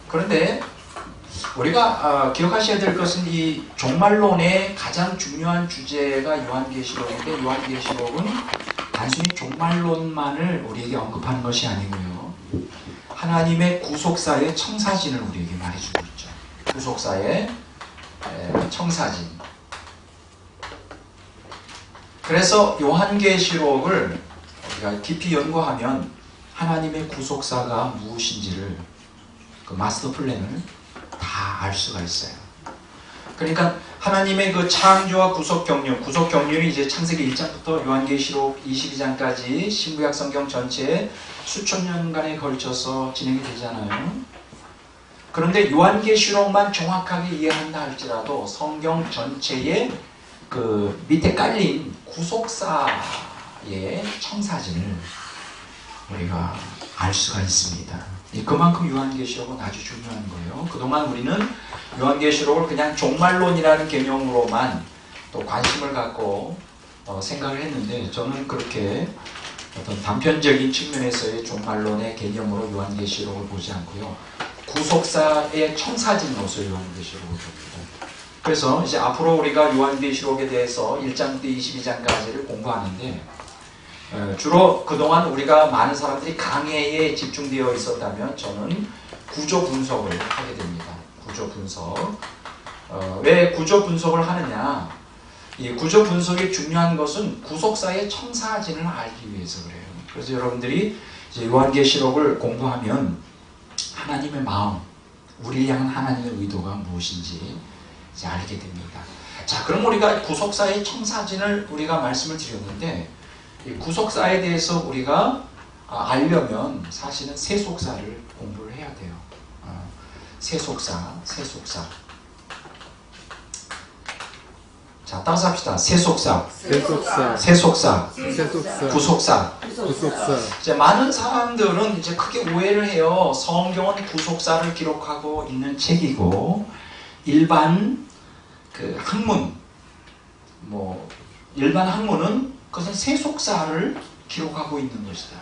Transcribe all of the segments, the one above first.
그런데 우리가 기억하셔야 될 것은 이 종말론의 가장 중요한 주제가 요한계시록인데, 요한계시록은 단순히 종말론만을 우리에게 언급하는 것이 아니고요, 하나님의 구속사의 청사진을 우리에게 말해주고 있죠. 구속사의 청사진. 그래서 요한계시록을 우리가 깊이 연구하면 하나님의 구속사가 무엇인지를, 그 마스터 플랜을 다 알 수가 있어요. 그러니까 하나님의 그 창조와 구속 경륜이 이제 창세기 1장부터 요한계시록 22장까지 신구약 성경 전체에 수천 년간에 걸쳐서 진행이 되잖아요. 그런데 요한계시록만 정확하게 이해한다 할지라도 성경 전체에 그 밑에 깔린 구속사의 청사진을 우리가 알 수가 있습니다. 그만큼 요한계시록은 아주 중요한 거예요. 그동안 우리는 요한계시록을 그냥 종말론이라는 개념으로만 또 관심을 갖고 생각을 했는데, 저는 그렇게 어떤 단편적인 측면에서의 종말론의 개념으로 요한계시록을 보지 않고요, 구속사의 청사진으로서 요한계시록을 봅니다. 그래서 이제 앞으로 우리가 요한계시록에 대해서 1장부터 22장까지를 공부하는데, 주로 그동안 우리가 많은 사람들이 강해에 집중되어 있었다면 저는 구조 분석을 하게 됩니다. 구조 분석. 왜 구조 분석을 하느냐? 이 구조 분석이 중요한 것은 구속사의 청사진을 알기 위해서 그래요. 그래서 여러분들이 이제 요한계시록을 공부하면 하나님의 마음, 우리를 향한 하나님의 의도가 무엇인지 이제 알게 됩니다. 자, 그럼 우리가 구속사의 청사진을 우리가 말씀을 드렸는데, 이 구속사에 대해서 우리가 알려면 사실은 세속사를 공부를 해야 돼요. 세속사. 자, 따라서 합시다. 세속사. 구속사. 이제 많은 사람들은 이제 크게 오해를 해요. 성경은 구속사를 기록하고 있는 책이고, 일반 그 학문, 일반 학문은 그것은 세속사를 기록하고 있는 것이다.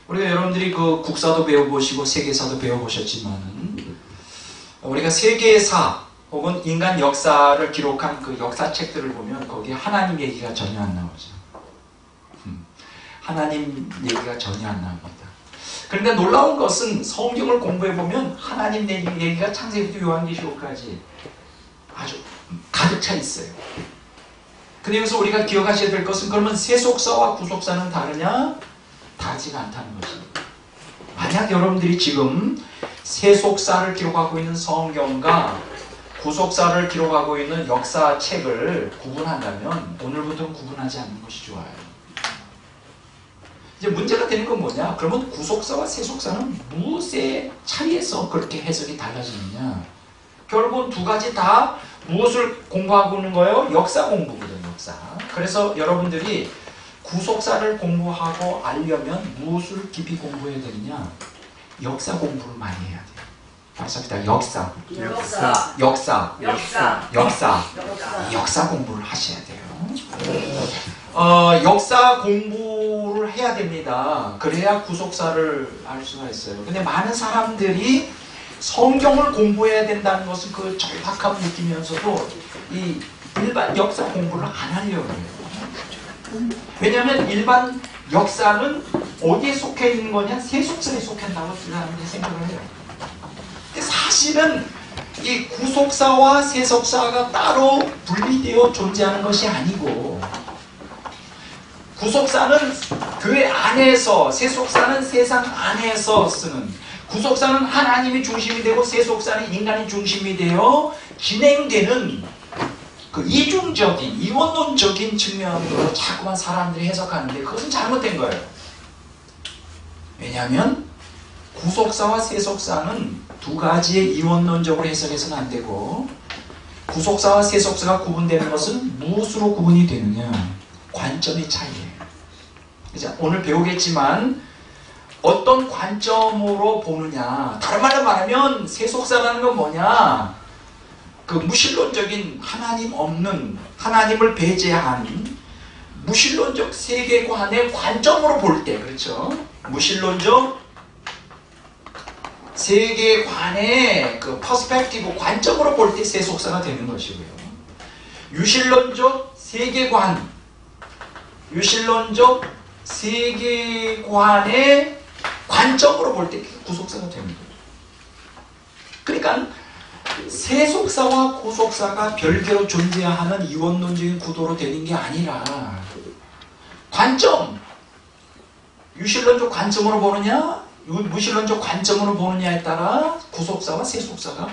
우리가 여러분들이 그 국사도 배워보시고 세계사도 배워보셨지만, 우리가 세계사 혹은 인간 역사를 기록한 그 역사책들을 보면 거기에 하나님 얘기가 전혀 안 나오죠. 하나님 얘기가 전혀 안 나옵니다. 그런데 놀라운 것은 성경을 공부해보면 하나님 얘기가 창세기부터 요한계시록까지 아주 가득 차 있어요. 근데 여기서 우리가 기억하셔야 될 것은, 그러면 세속사와 구속사는 다르냐? 다르지가 않다는 것입니다. 만약 여러분들이 지금 세속사를 기록하고 있는 성경과 구속사를 기록하고 있는 역사책을 구분한다면 오늘부터는 구분하지 않는 것이 좋아요. 이제 문제가 되는 건 뭐냐? 그러면 구속사와 세속사는 무엇의 차이에서 그렇게 해석이 달라지느냐? 결국은 두 가지 다 무엇을 공부하고 있는 거예요? 역사 공부거든요. 역사. 그래서 여러분들이 구속사를 공부하고 알려면 무엇을 깊이 공부해야 되느냐? 역사 공부를 많이 해야 돼요. 맞습니다. 역사 공부를 하셔야 돼요. 역사 공부를 해야 됩니다. 그래야 구속사를 알 수가 있어요. 근데 많은 사람들이 성경을 공부해야 된다는 것은 그 절박함을 느끼면서도 이 일반 역사 공부를 안 하려고 해요. 왜냐하면 일반 역사는 어디에 속해 있는 거냐? 세속사에 속한다고 사람들이 생각을 해요. 근데 사실은 이 구속사와 세속사가 따로 분리되어 존재하는 것이 아니고, 구속사는 교회 안에서, 세속사는 세상 안에서 쓰는, 구속사는 하나님이 중심이 되고 세속사는 인간이 중심이 되어 진행되는 그 이중적인, 이원론적인 측면으로 자꾸만 사람들이 해석하는데 그것은 잘못된 거예요. 왜냐하면 구속사와 세속사는 두 가지의 이원론적으로 해석해서는 안 되고, 구속사와 세속사가 구분되는 것은 무엇으로 구분이 되느냐? 관점의 차이예요. 이제 오늘 배우겠지만 어떤 관점으로 보느냐. 다른 말로 말하면 세속사라는 건 뭐냐? 그 무신론적인 하나님 없는, 하나님을 배제한 무신론적 세계관의 관점으로 볼 때, 그렇죠? 무신론적 세계관의 그 퍼스펙티브 관점으로 볼 때 세속사가 되는 것이고요. 유실론적 세계관, 유실론적 세계관의 관점으로 볼 때 구속사가 되는 거예요. 그러니까 세속사와 구속사가 별개로 존재하는 이원론적인 구도로 되는 게 아니라 관점, 유실론적 관점으로 보느냐 무실론적 관점으로 보느냐에 따라 구속사와 세속사가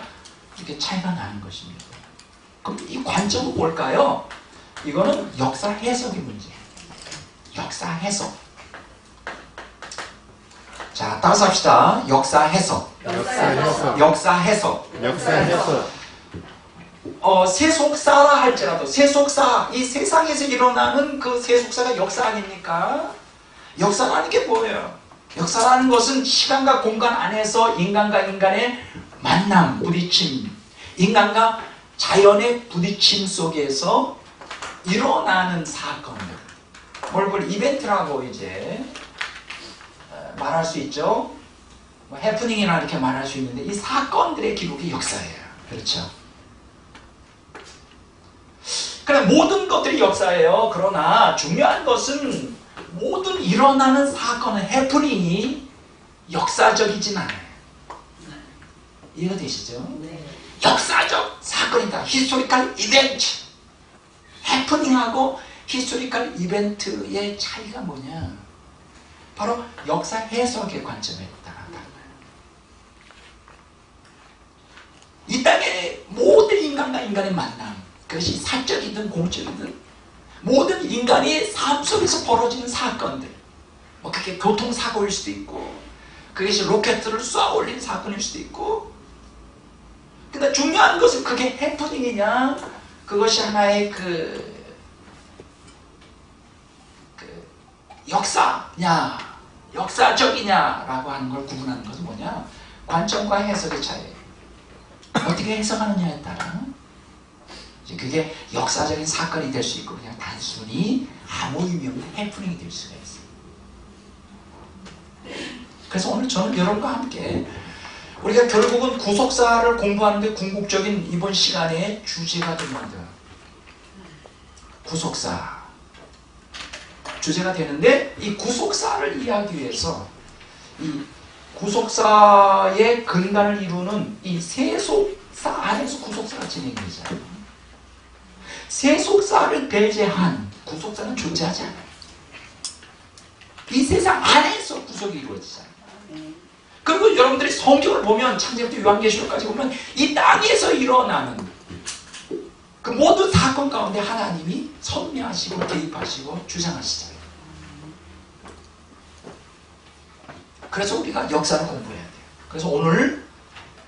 이렇게 차이가 나는 것입니다. 그럼 이 관점은 뭘까요? 이거는 역사 해석의 문제예요. 역사 해석. 자, 따라서 합시다. 역사 해석. 역사 해석. 세속사라 할지라도 세속사, 이 세상에서 일어나는 그 세속사가 역사 아닙니까? 역사라는 게 뭐예요? 역사라는 것은 시간과 공간 안에서 인간과 인간의 만남, 부딪힘, 인간과 자연의 부딪힘 속에서 일어나는 사건들, 뭘 이벤트라고 이제 말할 수 있죠. 뭐 해프닝이나 이렇게 말할 수 있는데 이 사건들의 기록이 역사예요. 그렇죠? 그럼 모든 것들이 역사예요. 그러나 중요한 것은 모든 일어나는 사건은 해프닝이 역사적이진 않아요. 이해가 되시죠? 네. 역사적 사건이다. 히스토리컬 이벤트. 해프닝하고 히스토리컬 이벤트의 차이가 뭐냐? 바로 역사 해석의 관점에 따라 달라요. 이 땅의 모든 인간과 인간의 만남, 그것이 사적이든 공적이든 모든 인간의 삶 속에서 벌어지는 사건들, 뭐 그게 교통사고일 수도 있고 그것이 로켓을 쏘아 올린 사건일 수도 있고, 근데 중요한 것은 그게 해프닝이냐 그것이 하나의 그 역사냐 역사적이냐라고 하는 걸 구분하는 것은 뭐냐? 관점과 해석의 차이예요. 어떻게 해석하느냐에 따라 이제 그게 역사적인 사건이 될 수 있고 그냥 단순히 아무 의미 없는 해프닝이 될 수가 있어요. 그래서 오늘 저는 여러분과 함께 우리가 결국은 구속사를 공부하는데 궁극적인 이번 시간의 주제가 됩니다. 구속사 주제가 되는데, 이 구속사를 이해하기 위해서 이 구속사의 근간을 이루는 이 세속사 안에서 구속사가 진행되잖아요. 세속사를 배제한 구속사는 존재하지 않아요. 이 세상 안에서 구속이 이루어지잖아요. 그리고 여러분들이 성경을 보면 창세기부터 요한계시록까지 보면 이 땅에서 일어나는 그 모든 사건 가운데 하나님이 섭리하시고 개입하시고 주장하시잖아요. 그래서 우리가 역사를 공부해야 돼요. 그래서 오늘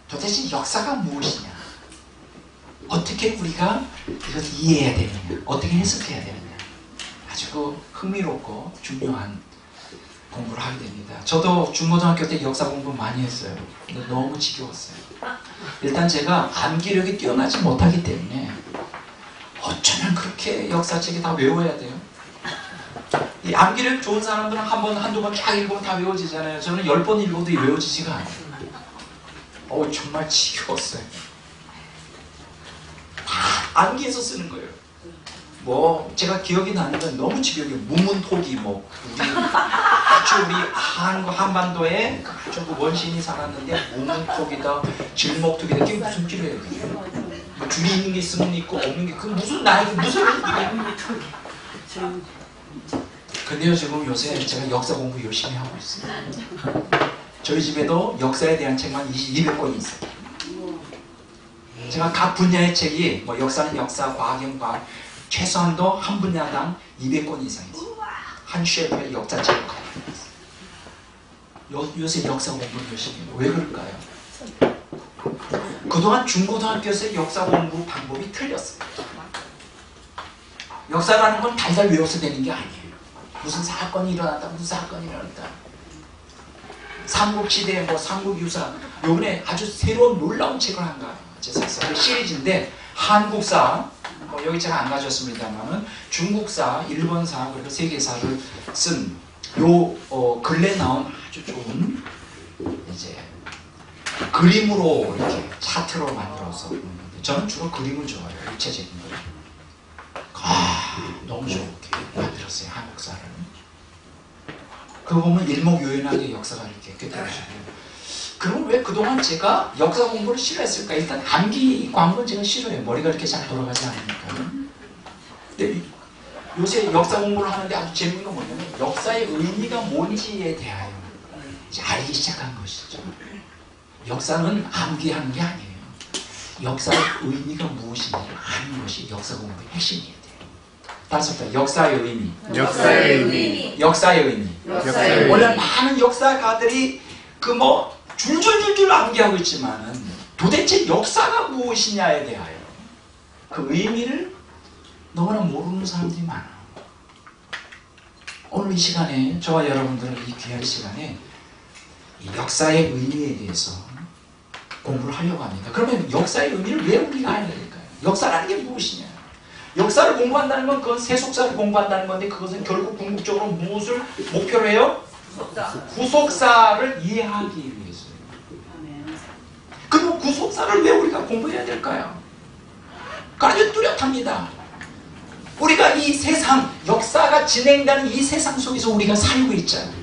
도대체 역사가 무엇이냐, 어떻게 우리가 이것을 이해해야 되느냐, 어떻게 해석해야 되느냐, 아주 그 흥미롭고 중요한 공부를 하게 됩니다. 저도 중고등학교 때 역사 공부 많이 했어요. 근데 너무 지겨웠어요. 일단 제가 암기력이 뛰어나지 못하기 때문에 어쩌면 그렇게 역사책이 다 외워야 돼요. 이 암기력 좋은 사람들은 한 번, 한두 번 쫙 읽으면 다 외워지잖아요. 저는 10번 읽어도 외워지지가 않아요. 정말 지겨웠어요. 다 암기해서 쓰는 거예요. 뭐 제가 기억이 나는 건 너무 지겨워요. 무문토기, 뭐 우리 한반도에 아주 원시인이 살았는데 무문토기다, 질목토기다, 그게 무슨 필요해요? 그게? 뭐 줄이 있는 게 있으면 있고 없는 게, 그 무슨 나이, 무슨 근데요, 지금 요새 제가 역사 공부 열심히 하고 있어요. 저희 집에도 역사에 대한 책만 200권이 있어요. 제가 각 분야의 책이, 뭐 역사는 역사, 과학은 과학, 최소한도 한 분야당 200권 이상 있어요. 한 쉘프의 역사책을 가지고 있어요. 요새 역사 공부 열심히 해요. 왜 그럴까요? 그동안 중고등학교에서 역사 공부 방법이 틀렸어요. 역사라는 건 달달 외워서 되는 게 아니에요. 무슨 사건이 일어났다, 무슨 사건이 일어났다. 삼국시대, 뭐 삼국유사, 요번에 아주 새로운 놀라운 책을 한가 제가 샀어요. 시리즈인데 한국사, 뭐 여기 제가 안 가져왔습니다만은 중국사, 일본사, 그리고 세계사를 쓴 요 근래 나온 아주 좋은 이제 그림으로 이렇게 차트로 만들어서 저는 주로 그림을 좋아해요. 입체적인 거. 너무 좋게 만들었어요. 한국사를. 그거 보면 일목요연하게 역사가 이렇게 꿰뚫어지고. 그럼 왜 그동안 제가 역사 공부를 싫어했을까? 일단 암기 광고는 제가 싫어해요. 머리가 이렇게 잘 돌아가지 않으니까. 근데 요새 역사 공부를 하는데 아주 재밌는 건 뭐냐면 역사의 의미가 뭔지에 대하여 이제 알기 시작한 것이죠. 역사는 암기하는 게 아니에요. 역사의 의미가 무엇인지를 아는 것이 역사 공부의 핵심이에요. 다섯 번, 역사의 의미. 역사의 의미. 역사의 의미. 역사의 의미. 원래 많은 역사가들이 줄줄줄줄 암기하고 있지만은 도대체 역사가 무엇이냐에 대하여 그 의미를 너무나 모르는 사람들이 많아. 오늘 이 시간에 저와 여러분들은 이 귀한 시간에 이 역사의 의미에 대해서 공부를 하려고 합니다. 그러면 역사의 의미를 왜 우리가 알아야 될까요? 역사라는 게 무엇이냐? 역사를 공부한다는 건 그건 세속사를 공부한다는 건데 그것은 결국 궁극적으로 무엇을 목표로 해요? 구속사를 이해하기 위해서요. 그럼 구속사를 왜 우리가 공부해야 될까요? 아주 뚜렷합니다. 우리가 이 세상, 역사가 진행되는 이 세상 속에서 우리가 살고 있잖아요.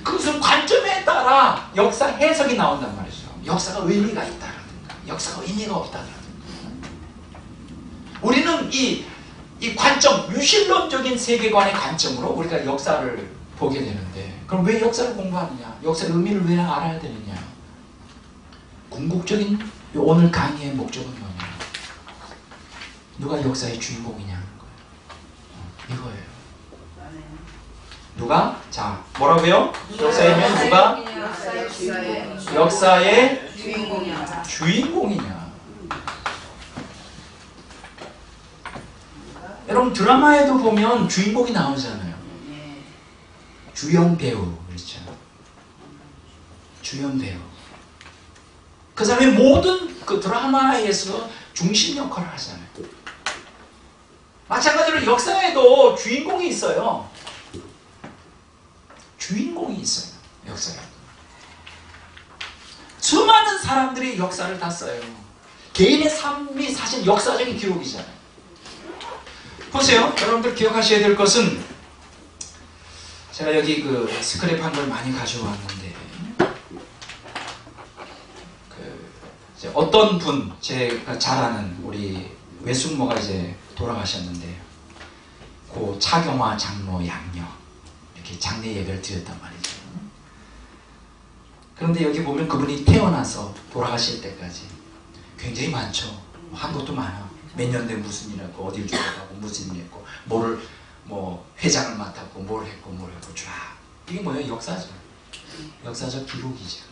그것은 관점에 따라 역사 해석이 나온단 말이죠. 역사가 의미가 있다라든가 역사가 의미가 없다라든가. 우리는 이 관점, 유실론적인 세계관의 관점으로 우리가 역사를 보게 되는데 그럼 왜 역사를 공부하느냐? 역사의 의미를 왜 알아야 되느냐? 궁극적인 오늘 강의의 목적은 뭐냐? 누가 역사의 주인공이냐는 거예요. 이거예요. 누가? 자, 뭐라고요? 역사이면 누가? 역사의 주인공이냐? 여러분 드라마에도 보면 주인공이 나오잖아요. 주연 배우 그렇죠. 주연 배우. 그 사람이 모든 그 드라마에서 중심 역할을 하잖아요. 마찬가지로 역사에도 주인공이 있어요. 주인공이 있어요. 역사에. 수많은 사람들이 역사를 다 써요. 개인의 삶이 사실 역사적인 기록이잖아요. 보세요. 여러분들 기억하셔야 될 것은 제가 여기 그 스크랩한 걸 많이 가져왔는데 이제 어떤 분 제가 잘 아는 우리 외숙모가 이제 돌아가셨는데 고 차경화 장로 양녀 이렇게 장례 예배를 드렸단 말이죠. 그런데 여기 보면 그분이 태어나서 돌아가실 때까지 굉장히 많죠. 한 것도 많아. 몇 년 된 무슨 일 했고 어딜 죽어가고 무슨 일 했고 뭐를 회장을 맡았고 뭘 했고 쫙 이게 뭐예요? 역사죠. 역사적 기록이죠.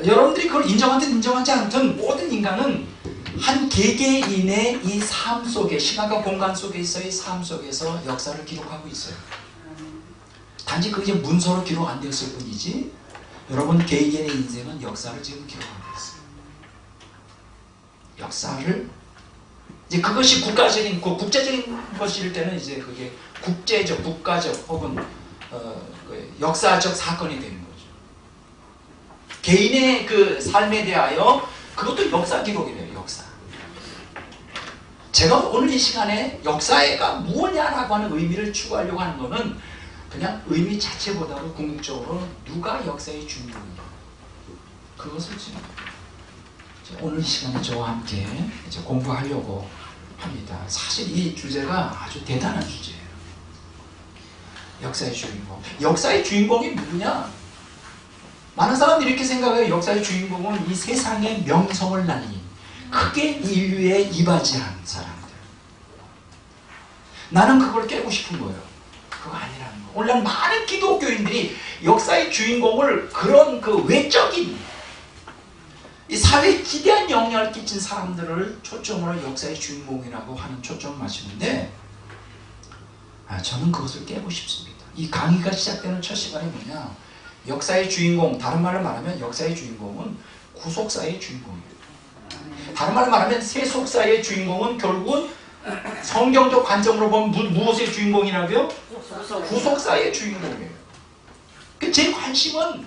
여러분들이 그걸 인정하든 인정하지 않든 모든 인간은 한 개개인의 이 삶 속에 시간과 공간 속에서의 삶 속에서 역사를 기록하고 있어요. 단지 그게 문서로 기록 안 되었을 뿐이지 여러분 개개인의 인생은 역사를 지금 기록하고 있어요. 역사를 이제 그것이 국가적인 국제적인 것일 때는 이제 그게 국제적 국가적 혹은 역사적 사건이 되는 거죠. 개인의 그 삶에 대하여 그것도 역사 기록이래요. 역사. 제가 오늘 이 시간에 역사가 무엇냐라고 하는 의미를 추구하려고 하는 것은 그냥 의미 자체보다도 궁극적으로 누가 역사의 주인공이냐 그것을 지금 오늘 이 시간에 저와 함께 이제 공부하려고 합니다. 사실 이 주제가 아주 대단한 주제예요. 역사의 주인공. 역사의 주인공이 누구냐? 많은 사람들이 이렇게 생각해요. 역사의 주인공은 이 세상의 명성을 날린 크게 인류에 이바지한 사람들. 나는 그걸 깨고 싶은 거예요. 그거 아니라는 거. 오늘날 많은 기독교인들이 역사의 주인공을 그런 그 외적인 이 사회에 기대한 영향을 끼친 사람들을 초점으로 역사의 주인공이라고 하는 초점을 맞추는데 저는 그것을 깨고 싶습니다. 이 강의가 시작되는 첫 시간이 뭐냐? 역사의 주인공, 다른 말로 말하면 역사의 주인공은 구속사의 주인공이에요. 다른 말로 말하면 세속사의 주인공은 결국은 성경적 관점으로 보면 무엇의 주인공이라고요? 구속사의 주인공이에요. 제 관심은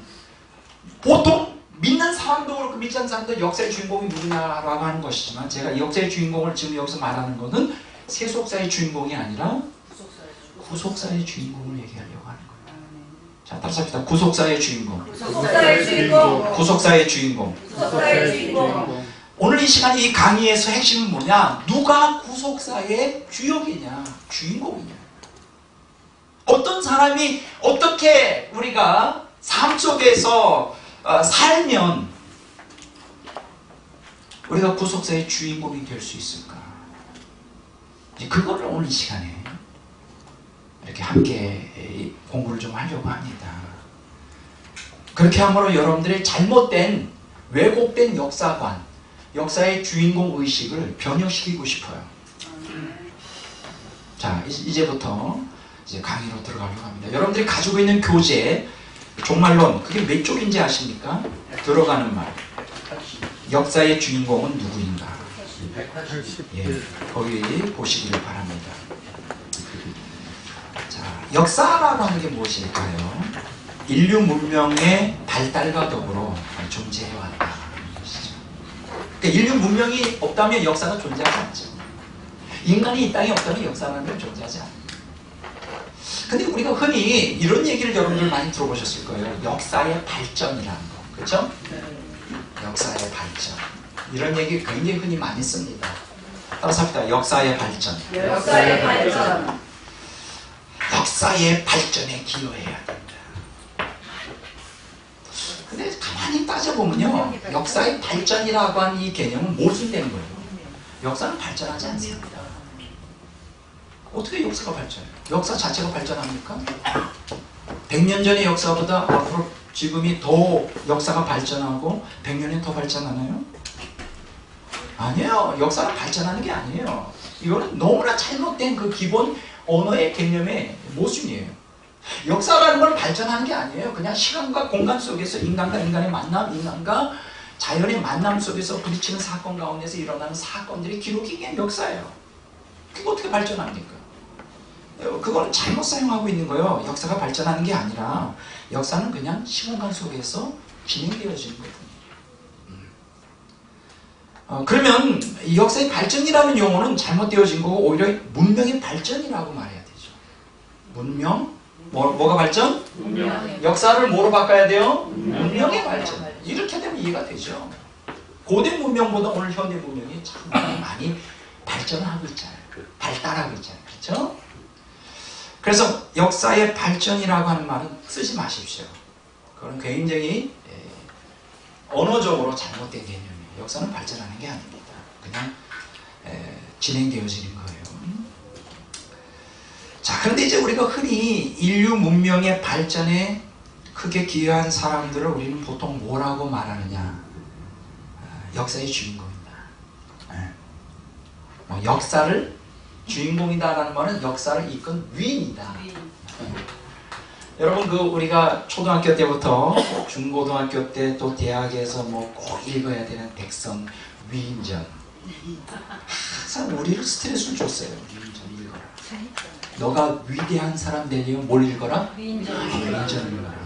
보통 믿는 사람도 그렇고 믿지 않는 사람도 역사의 주인공이 누구냐라고 하는 것이지만 제가 역사의 주인공을 지금 여기서 말하는 것은 세속사의 주인공이 아니라 구속사의 주인공을 얘기하려고 하는 거예요. 자, 따라서 합시다. 구속사의 주인공. 구속사의 주인공. 구속사의 주인공. 구속사의 주인공. 오늘 이 시간 이 강의에서 핵심은 뭐냐? 누가 구속사의 주역이냐? 주인공이냐? 어떤 사람이 어떻게 우리가 삶 속에서 살면 우리가 구속사의 주인공이 될 수 있을까? 그거를 오늘 이 시간에 이렇게 함께 공부를 좀 하려고 합니다. 그렇게 함으로 여러분들의 잘못된 왜곡된 역사관, 역사의 주인공 의식을 변형시키고 싶어요. 자, 이제부터 이제 강의로 들어가려고 합니다. 여러분들이 가지고 있는 교재 종말론, 그게 몇 쪽인지 아십니까? 들어가는 말. 역사의 주인공은 누구인가? 예, 거기 보시기를 바랍니다. 자, 역사라고 하는 게 무엇일까요? 인류 문명의 발달과 더불어 존재해왔다. 그러니까 인류 문명이 없다면 역사가 존재하지 않죠. 인간이 이 땅에 없다면 역사는 존재하지 않아요. 근데 우리가 흔히 이런 얘기를 여러분들 많이 들어보셨을 거예요. 역사의 발전이라는 거. 그렇죠? 역사의 발전. 이런 얘기 굉장히 흔히 많이 씁니다. 따라서 합시다. 역사의 발전. 역사의 발전. 역사의 발전에 기여해야 된다. 근데 가만히 따져보면요. 역사의 발전이라고 하는 이 개념은 모순되는 거예요. 역사는 발전하지 않습니다. 어떻게 역사가 발전해요? 역사 자체가 발전합니까? 100년 전의 역사보다 앞으로 지금이 더 역사가 발전하고 100년이 더 발전하나요? 아니에요. 역사는 발전하는 게 아니에요. 이거는 너무나 잘못된 그 기본 언어의 개념의 모순이에요. 역사라는 건 발전하는 게 아니에요. 그냥 시간과 공간 속에서 인간과 인간의 만남, 인간과 자연의 만남 속에서 부딪히는 사건 가운데서 일어나는 사건들이 기록이 그게 역사예요. 그게 어떻게 발전합니까? 그거는 잘못 사용하고 있는 거예요. 역사가 발전하는 게 아니라 역사는 그냥 시공간 속에서 진행되어지는 거거든요. 그러면 이 역사의 발전이라는 용어는 잘못되어진 거고 오히려 문명의 발전이라고 말해야 되죠. 문명? 뭐가 발전? 문명. 역사를 뭐로 바꿔야 돼요? 문명의 발전. 이렇게 되면 이해가 되죠. 고대 문명보다 오늘 현대 문명이 참 많이 발전하고 있잖아요. 발달하고 있잖아요. 그렇죠? 그래서 역사의 발전이라고 하는 말은 쓰지 마십시오. 그건 굉장히 언어적으로 잘못된 개념이에요. 역사는 발전하는 게 아닙니다. 그냥 진행되어지는 거예요. 자, 그런데 이제 우리가 흔히 인류 문명의 발전에 크게 기여한 사람들을 우리는 보통 뭐라고 말하느냐? 역사의 주인공이다. 역사를 주인공이다라는 말은 역사를 이끈 위인이다. 여러분 우리가 초등학교 때부터 중고등학교 때 또 대학에서 뭐 꼭 읽어야 되는 백성 위인전. 항상 우리를 스트레스를 줬어요. 위인전 읽어라. 너가 위대한 사람 되려면 뭘 읽어라? 위인전 읽어라.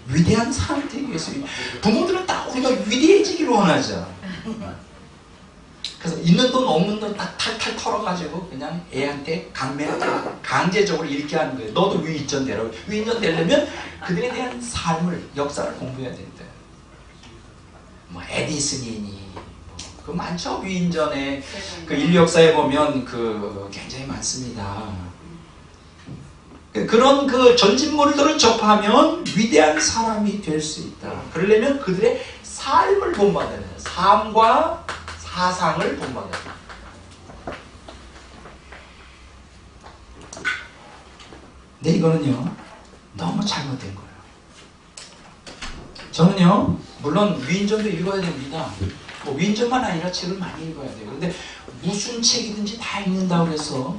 위대한 사람 되기 위해서 부모들은 다 우리가 위대해지기를 원하죠. 그래서 있는 돈 없는 돈 다 탈탈 털어가지고 그냥 애한테 강제적으로 읽게 하는 거예요. 너도 위인전 되라고. 위인전 되려면 그들에 대한 삶을, 역사를 공부해야 된다. 뭐 에디슨이니 그 많죠. 위인전에 그 인류 역사에 보면 그 굉장히 많습니다. 그런 그 전진물들을 접하면 위대한 사람이 될 수 있다. 그러려면 그들의 삶을 본받아야 돼요. 삶과 사상을 본받아야 돼요. 근데 이거는요 너무 잘못된 거예요. 저는요 물론 위인전도 읽어야 됩니다. 뭐 위인전만 아니라 책을 많이 읽어야 돼요. 근데 무슨 책이든지 다 읽는다고 해서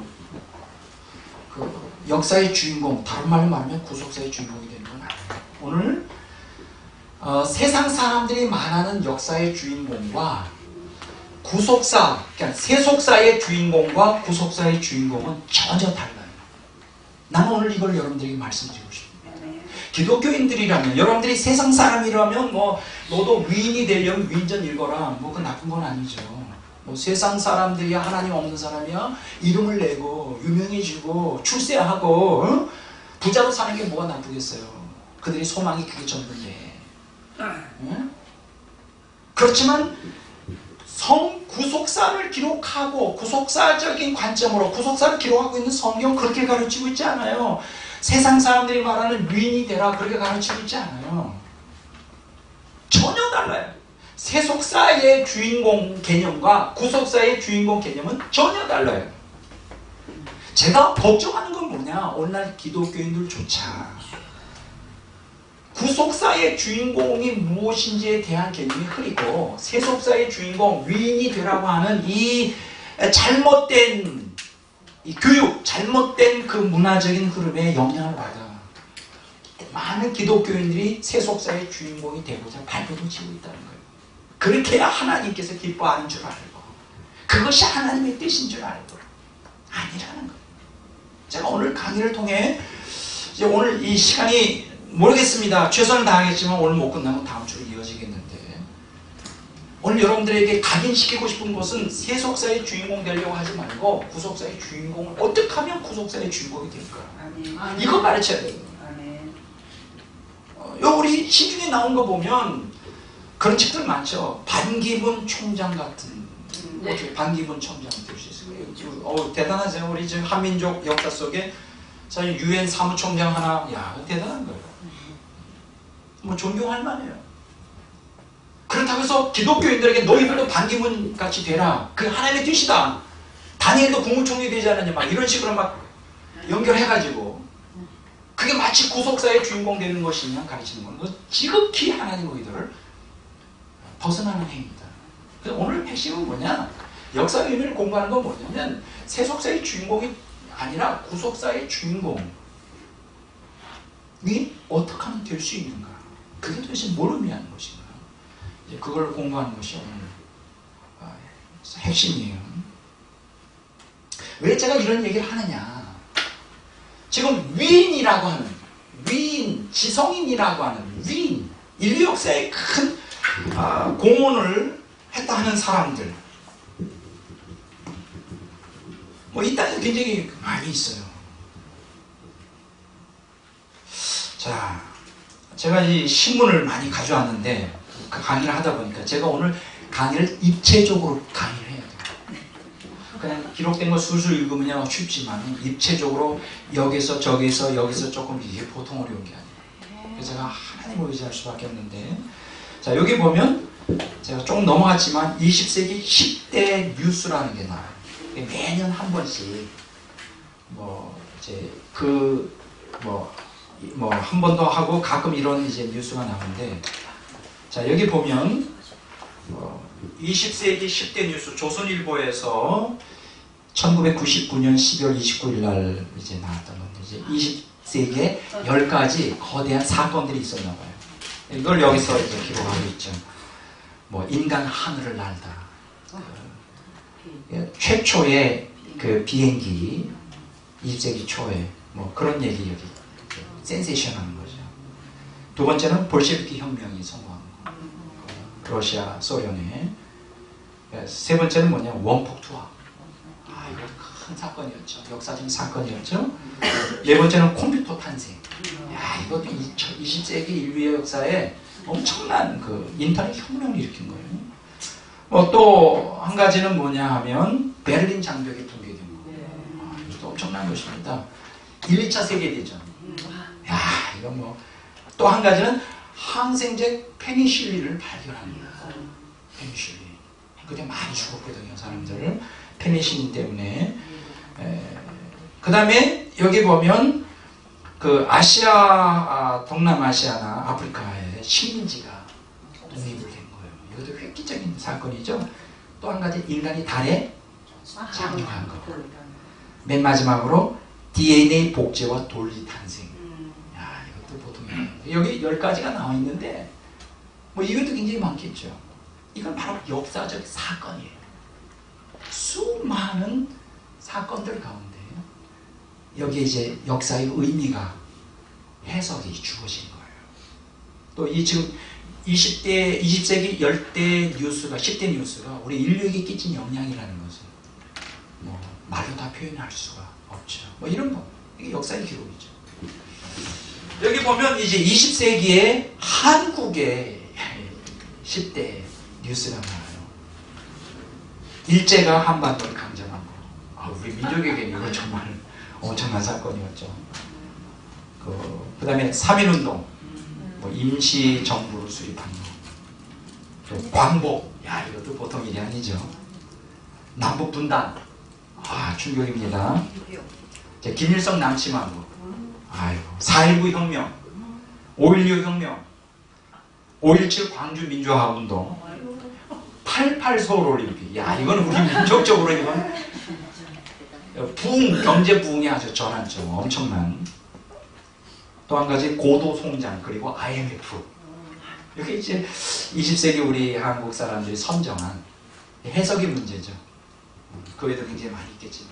그 역사의 주인공, 다른 말로 말하면 구속사의 주인공이 되는 건 아니에요. 오늘 세상 사람들이 말하는 역사의 주인공과 구속사, 그러니까 세속사의 주인공과 구속사의 주인공은 전혀 달라요. 나는 오늘 이걸 여러분들에게 말씀드리고 싶습니다. 기독교인들이라면, 여러분들이 세상 사람이라면 뭐 너도 위인이 되려면 위인전 읽어라, 뭐 그 나쁜 건 아니죠. 뭐 세상 사람들이 하나님 없는 사람이야 이름을 내고 유명해지고 출세하고 부자로 사는 게 뭐가 나쁘겠어요. 그들이 소망이 그게 전부인데. 그렇지만 성 구속사를 기록하고 구속사적인 관점으로 구속사를 기록하고 있는 성경 그렇게 가르치고 있지 않아요. 세상 사람들이 말하는 위인이 되라 그렇게 가르치고 있지 않아요. 전혀 달라요. 세속사의 주인공 개념과 구속사의 주인공 개념은 전혀 달라요. 제가 걱정하는 건 뭐냐, 오늘날 기독교인들조차 구속사의 주인공이 무엇인지에 대한 개념이 흐리고 세속사의 주인공 위인이 되라고 하는 이 잘못된 이 교육, 잘못된 그 문화적인 흐름에 영향을 받아 많은 기독교인들이 세속사의 주인공이 되고자 발버둥 치고 있다는 거예요. 그렇게 해야 하나님께서 기뻐하는 줄 알고 그것이 하나님의 뜻인 줄 알고 아니라는 거예요. 제가 오늘 강의를 통해 이제 오늘 이 시간이 모르겠습니다. 최선을 다하겠지만 오늘 못 끝나면 다음 주로 이어지겠는데 오늘 여러분들에게 각인시키고 싶은 것은 세속사의 주인공 되려고 하지 말고 구속사의 주인공을 어떻게 하면 구속사의 주인공이 될까? 이거 가르쳐야 돼요. 우리 시중에 나온 거 보면 그런 책들 많죠. 반기문 총장 같은 어떻게 반기문 총장 될 수 있을까요? 대단하세요. 우리 지금 한민족 역사 속에 유엔 사무총장 하나, 야 대단한 거예요. 뭐 존경할 만해요. 그렇다고 해서 기독교인들에게 너희들도 반기문 같이 되라. 그 하나님의 뜻이다. 다니엘도 국무총리 되지 않았냐 막 이런 식으로 막 연결해가지고 그게 마치 구속사의 주인공 되는 것이냐 가르치는 건 지극히 하나님 의도를 벗어나는 행위다. 그래서 오늘 핵심은 뭐냐? 역사 의미를 공부하는 건 뭐냐면 세속사의 주인공이 아니라 구속사의 주인공이 어떻게 하면 될 수 있는가? 그게 도대체 뭘 의미하는 것인가? 이제 그걸 공부하는 것이 오늘 핵심이에요. 왜 제가 이런 얘기를 하느냐? 지금 위인이라고 하는 위인, 지성인이라고 하는 위인, 인류 역사에 큰 공헌을 했다 하는 사람들 뭐 이 땅에 굉장히 많이 있어요. 자, 제가 이 신문을 많이 가져왔는데 그 강의를 하다 보니까 제가 오늘 강의를 입체적으로 강의를 해야 돼요. 그냥 기록된 거 술술 읽으면 쉽지만 입체적으로 여기서 저기서 여기서 조금 이게 보통 어려운 게 아니에요. 그래서 제가 하나님을 의지할 수밖에 없는데 자 여기 보면 제가 조금 넘어갔지만 20세기 10대 뉴스라는 게 나와요. 매년 한 번씩 뭐 이제 한 번 더 하고 가끔 이런 이제 뉴스가 나오는데 자 여기 보면 20세기 10대 뉴스 조선일보에서 1999년 12월 29일 날 이제 나왔던 건데 이제 20세기에 10가지 거대한 사건들이 있었나 봐요. 이걸 여기서 이제 기록하고 있죠. 뭐 인간 하늘을 날다. 최초의 그 비행기 20세기 초에 뭐 그런 얘기 여기 센세이션하는 거죠. 두 번째는 볼셰비키 혁명이 성공한 거. 러시아, 소련에. 세 번째는 뭐냐? 원폭 투하. 이거 큰 사건이었죠. 역사적인 사건이었죠. 네 번째는 컴퓨터 탄생. 이것도 20세기 인류의 역사에 엄청난 그 인터넷 혁명을 일으킨 거예요. 또 한 가지는 뭐냐 하면 베를린 장벽이 붕괴된 거. 이것도 엄청난 것입니다. 1, 2차 세계대전. 이거 뭐 또 한 가지는 항생제 페니실린을 발견합니다. 페니실린. 그때 많이 죽었거든요, 사람들. 페니실린 때문에. 그 다음에 여기 보면 그 아시아, 동남아시아나 아프리카의 식민지가 독립을 된 거예요. 이것도 획기적인 사건이죠. 또 한 가지 인간이 달에 착륙한 거. 맨 마지막으로 DNA 복제와 돌리 탄생. 이것도 보통이 아니에요. 여기 10가지가 나와 있는데 뭐 이것도 굉장히 많겠죠. 이건 바로 역사적 사건이에요. 수많은 사건들 가운데 여기에 이제 역사의 의미가 해석이 주어진 거예요. 또 이 지금 20세기 열대 뉴스가 10대 뉴스가 우리 인류에게 끼친 영향이라는 것을 뭐 말로 다 표현할 수가 없죠. 뭐 이런 거 이게 역사의 기록이죠. 여기 보면 이제 20세기에 한국의 10대 뉴스가 나와요. 일제가 한반도를 강점한 거. 우리 민족에게는 이거 정말 엄청난 사건이었죠. 그 다음에 3.1운동, 뭐 임시정부를 수립한 거. 또 광복, 야 이것도 보통 일이 아니죠. 남북분단, 충격입니다. 김일성 남침하고, 4.19 혁명, 5.16 혁명, 5.17 광주 민주화운동, 88 서울올림픽. 야 이거는 우리 민족적으로 이건 부흥, 경제 부흥이 아주 전환점, 엄청난. 또 한 가지 고도 성장, 그리고 IMF. 이게 이제 20세기 우리 한국 사람들이 선정한 해석의 문제죠. 그 외에도 굉장히 많이 있겠지만.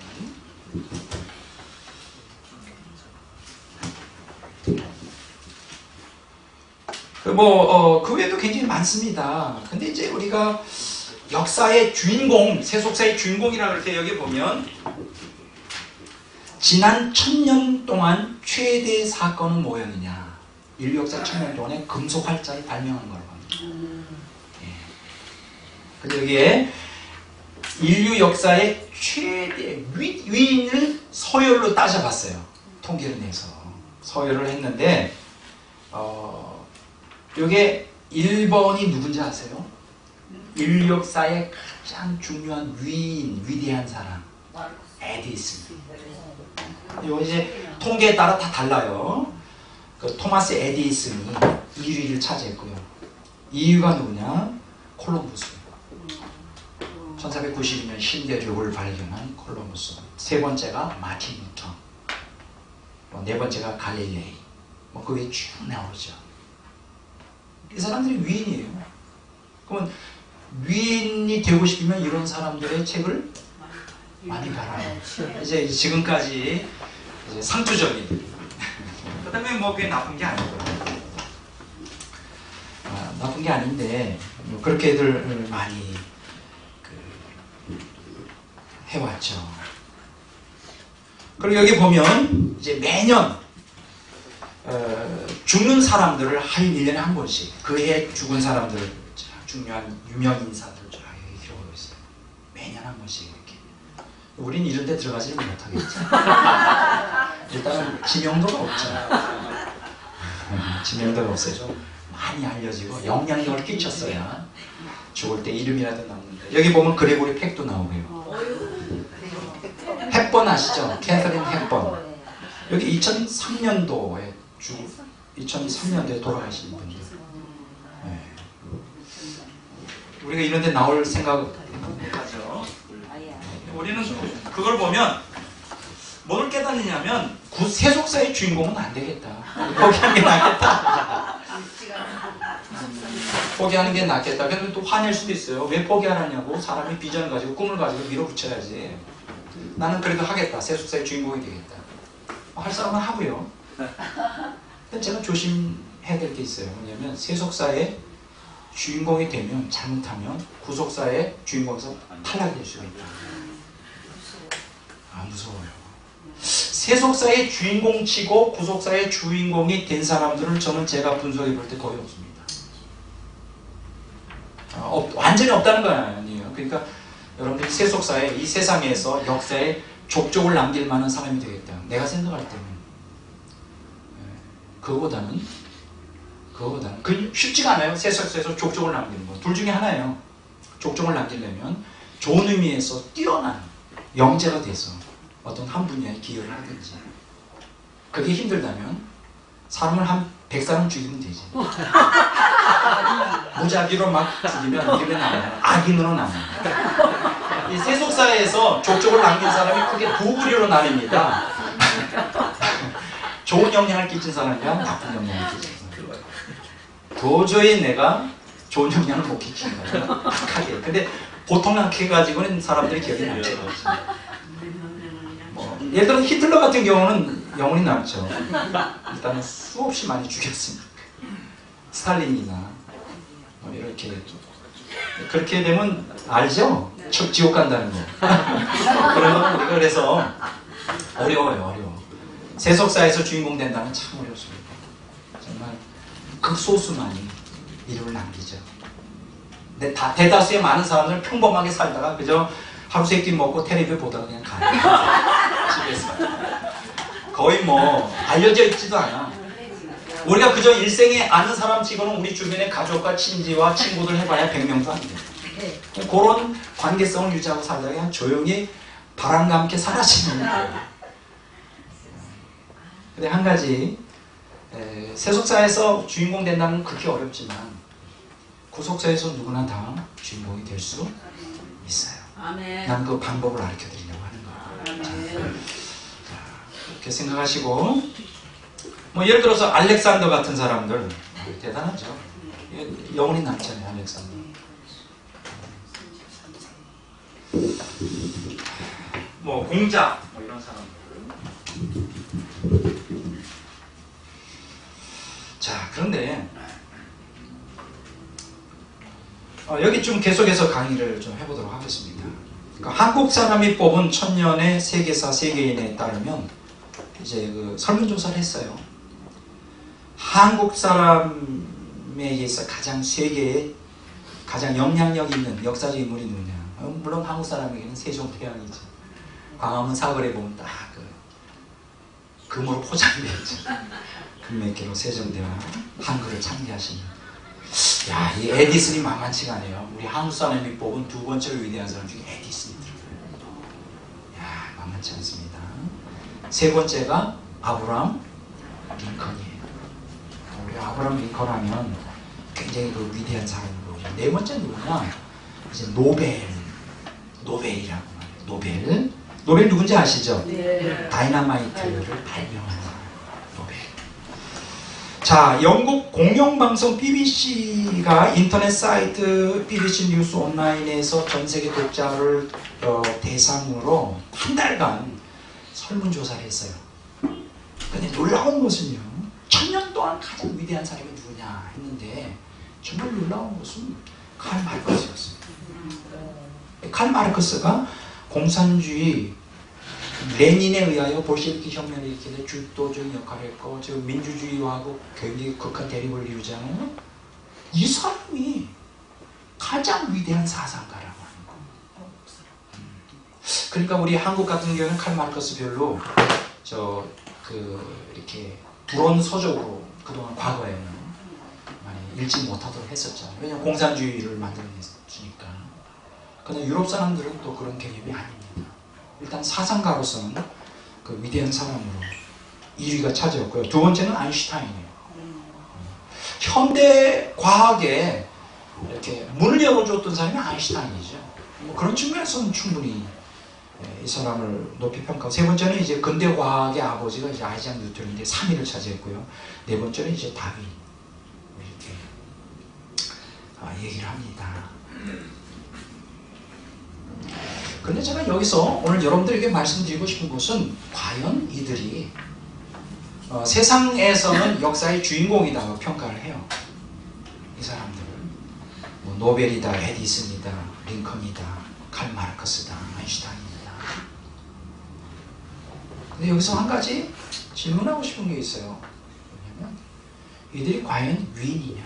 그 외에도 굉장히 많습니다. 근데 이제 우리가 역사의 주인공, 세속사의 주인공이라고 할 때 여기 보면 지난 1000년 동안 최대 사건은 뭐였느냐? 인류 역사 1000년 동안에 금속 활자를 발명한 거라고 합니다. 근데 여기에 인류 역사의 최대 위인을 서열로 따져봤어요. 통계를 내서 서열을 했는데 이게 1번이 누군지 아세요? 인류 역사의 가장 중요한 위인, 위대한 사람, 에디슨. 이거 이제 통계에 따라 다 달라요. 그 토마스 에디슨이 1위를 차지했고요. 2위가 누구냐? 콜럼부스. 1492년 신대륙을 발견한 콜럼부스. 세 번째가 마틴 루터. 네 번째가 갈릴레이. 그 외에 쭉 나오죠. 이 사람들이 위인이에요. 그러면 위인이 되고 싶으면 이런 사람들의 책을 많이 봐라요. 이제 지금까지 이제 상투적인. 그 다음에 뭐 그게 나쁜 게 아니고. 나쁜 게 아닌데, 뭐 그렇게들 많이 해왔죠. 그리고 여기 보면 이제 매년 죽는 사람들을 한 1년에 한 번씩 그 해에 죽은 사람들을 중요한 유명 인사들 쫙 기록하고 있어요. 매년 한 번씩 이렇게. 우린 이런 데 들어가지를 못하겠죠. 일단은 지명도가 없죠. 지명도가 없어요. 좀 많이 알려지고 영향력을 끼쳤어야 죽을 때 이름이라도 남는데. 여기 보면 그레고리 팩도 나오고요. 헵번 아시죠? 캐서린 헵번. 여기 2003년도에 2003년도에 돌아가신 분이에요. 네. 우리가 이런 데 나올 생각 못하죠. 우리는 그걸 보면 뭘 깨달으냐면 세속사의 주인공은 안 되겠다. 포기하는 게 낫겠다. 포기하는 게 낫겠다. 그런데 또 화낼 수도 있어요. 왜 포기하느냐고. 사람이 비전을 가지고 꿈을 가지고 밀어붙여야지. 나는 그래도 하겠다. 세속사의 주인공이 되겠다. 할 사람은 하고요. 근데 제가 조심해야 될 게 있어요. 뭐냐면 세속사의 주인공이 되면 잘못하면 구속사의 주인공에서 탈락이 될 수가 있다. 무서워요. 세속사의 주인공치고 구속사의 주인공이 된 사람들은 저는 제가 분석해 볼 때 거의 없습니다. 완전히 없다는 건 아니에요. 그러니까 여러분들이 세속사에 이 세상에서 역사에 족적을 남길 만한 사람이 되겠다. 내가 생각할 때는 그거보다는 그 쉽지가 않아요. 세속사에서 족적을 남기는 거. 둘 중에 하나예요. 족적을 남기려면 좋은 의미에서 뛰어난 영재가 돼서 어떤 한 분야에 기여를 하든지. 그게 힘들다면 사람을 한 100사람 죽이면 되지. 무작위로 막 죽이면 이게 남아요. 악인으로 남아요. 이 세속사에서 족적을 남긴 사람이 크게 두 부류로 나뉩니다. 좋은 영향을 끼친 사람이랑 나쁜 영향을 끼친 사람. 도저히 내가 좋은 영향을 못 끼치는 거예요. 악하게. 근데 보통 악해 가지고는 사람들이 기억이 남지 않죠. 예를 들어 히틀러 같은 경우는 영혼이 남죠. 일단은 수없이 많이 죽였으니까. 스탈린이나 뭐 이렇게 그렇게 되면 알죠? 지옥 간다는 거. 그러면 우리가 그래서 어려워요. 세속사에서 주인공 된다면 참 어렵습니다. 정말 극소수만이 이름을 남기죠. 근데 대다수의 많은 사람들은 평범하게 살다가 그저 하루 세끼 먹고 텔레비 보다가 그냥 가요. 집에서. 거의 뭐 알려져 있지도 않아. 우리가 그저 일생에 아는 사람 치고는 우리 주변의 가족과 친지와 친구들 해봐야 100명도 안 돼. 그런 관계성을 유지하고 살다가 그냥 조용히 바람과 함께 사라지는 거예요. 근데 한 가지, 세속사에서 주인공 된다는 건 그렇게 어렵지만 구속사에서 누구나 다 주인공이 될 수 있어요. 난 그 방법을 가르쳐 드리려고 하는 거예요. 자, 이렇게 생각하시고, 뭐 예를 들어서 알렉산더 같은 사람들 대단하죠. 영혼이 남잖아요. 알렉산더. 뭐 공자 뭐 이런 사람들. 자, 그런데 여기 좀 계속해서 강의를 좀 해보도록 하겠습니다. 그러니까 한국 사람이 뽑은 천년의 세계사 세계인에 따르면 이제 그 설문조사를 했어요. 한국 사람에 의해서 가장 세계에 가장 영향력 있는 역사적 인물이 누구냐? 물론 한국 사람에게는 세종대왕이죠. 광화문 사거리에 보면 딱 금으로 포장되어 있죠. 금메기로 세종대왕 한글을 창제하신. 야, 이 에디슨이 만만치가 않아요. 우리 한국 사람이 뽑은 두 번째로 위대한 사람 중에 에디슨이 들어요. 야, 만만치 않습니다. 세 번째가 아브라함 링컨이에요. 우리 아브라함 링컨 하면 굉장히 그 위대한 사람으로. 네 번째 누구냐? 이제 노벨이라고 말해요. 노벨 누군지 아시죠? 네. 다이너마이트를 발명한 사람. 노벨. 자, 영국 공영방송 BBC가 인터넷 사이트 BBC 뉴스 온라인에서 전 세계 독자를 대상으로 한 달간 설문조사를 했어요. 근데 놀라운 것은요, 1000년 동안 가장 위대한 사람이 누구냐 했는데 정말 놀라운 것은 칼 마르크스였어요. 칼 마르크스가 공산주의 레닌에 의하여 볼셰비키 혁명을 일으키는 주도적인 역할을 했고, 지금 민주주의하고 굉장히 극한 대립을 이루잖아요. 이 사람이 가장 위대한 사상가라고 하는 거예요. 그러니까 우리 한국 같은 경우는 칼 마르크스 별로 이렇게 불온서적으로 그동안 과거에는 많이 읽지 못하도록 했었죠. 왜냐하면 공산주의를 만들어냈으니까. 그런데 유럽 사람들은 또 그런 개념이 아닙니다. 일단 사상가로서는 그 위대한 사람으로 1위가 차지했고요. 두 번째는 아인슈타인이에요. 현대 과학에 이렇게 문을 열어줬던 사람이 아인슈타인이죠. 뭐 그런 측면에서는 충분히 이 사람을 높이 평가하고, 세 번째는 이제 근대 과학의 아버지가 이제 아이작 뉴턴인데 3위를 차지했고요. 네 번째는 이제 다윈, 이렇게 얘기를 합니다. 근데 제가 여기서 오늘 여러분들에게 말씀드리고 싶은 것은, 과연 이들이 세상에서는 역사의 주인공이라고 평가를 해요. 이 사람들을 뭐 노벨이다, 에디슨이다, 링컨이다, 칼 마르크스다, 아인슈타인이다. 근데 여기서 한 가지 질문하고 싶은 게 있어요. 뭐냐면 이들이 과연 위인이냐?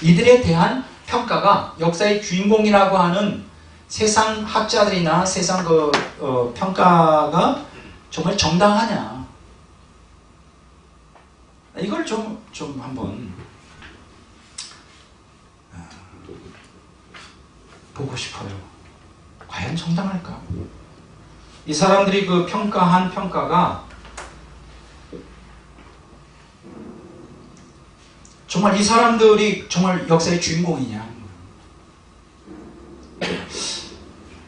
이들에 대한 평가가 역사의 주인공이라고 하는 세상 학자들이나 세상 평가가 정말 정당하냐? 이걸 좀 한번 보고 싶어요. 과연 정당할까? 이 사람들이 그 평가한 평가가 정말 이 사람들이 정말 역사의 주인공이냐?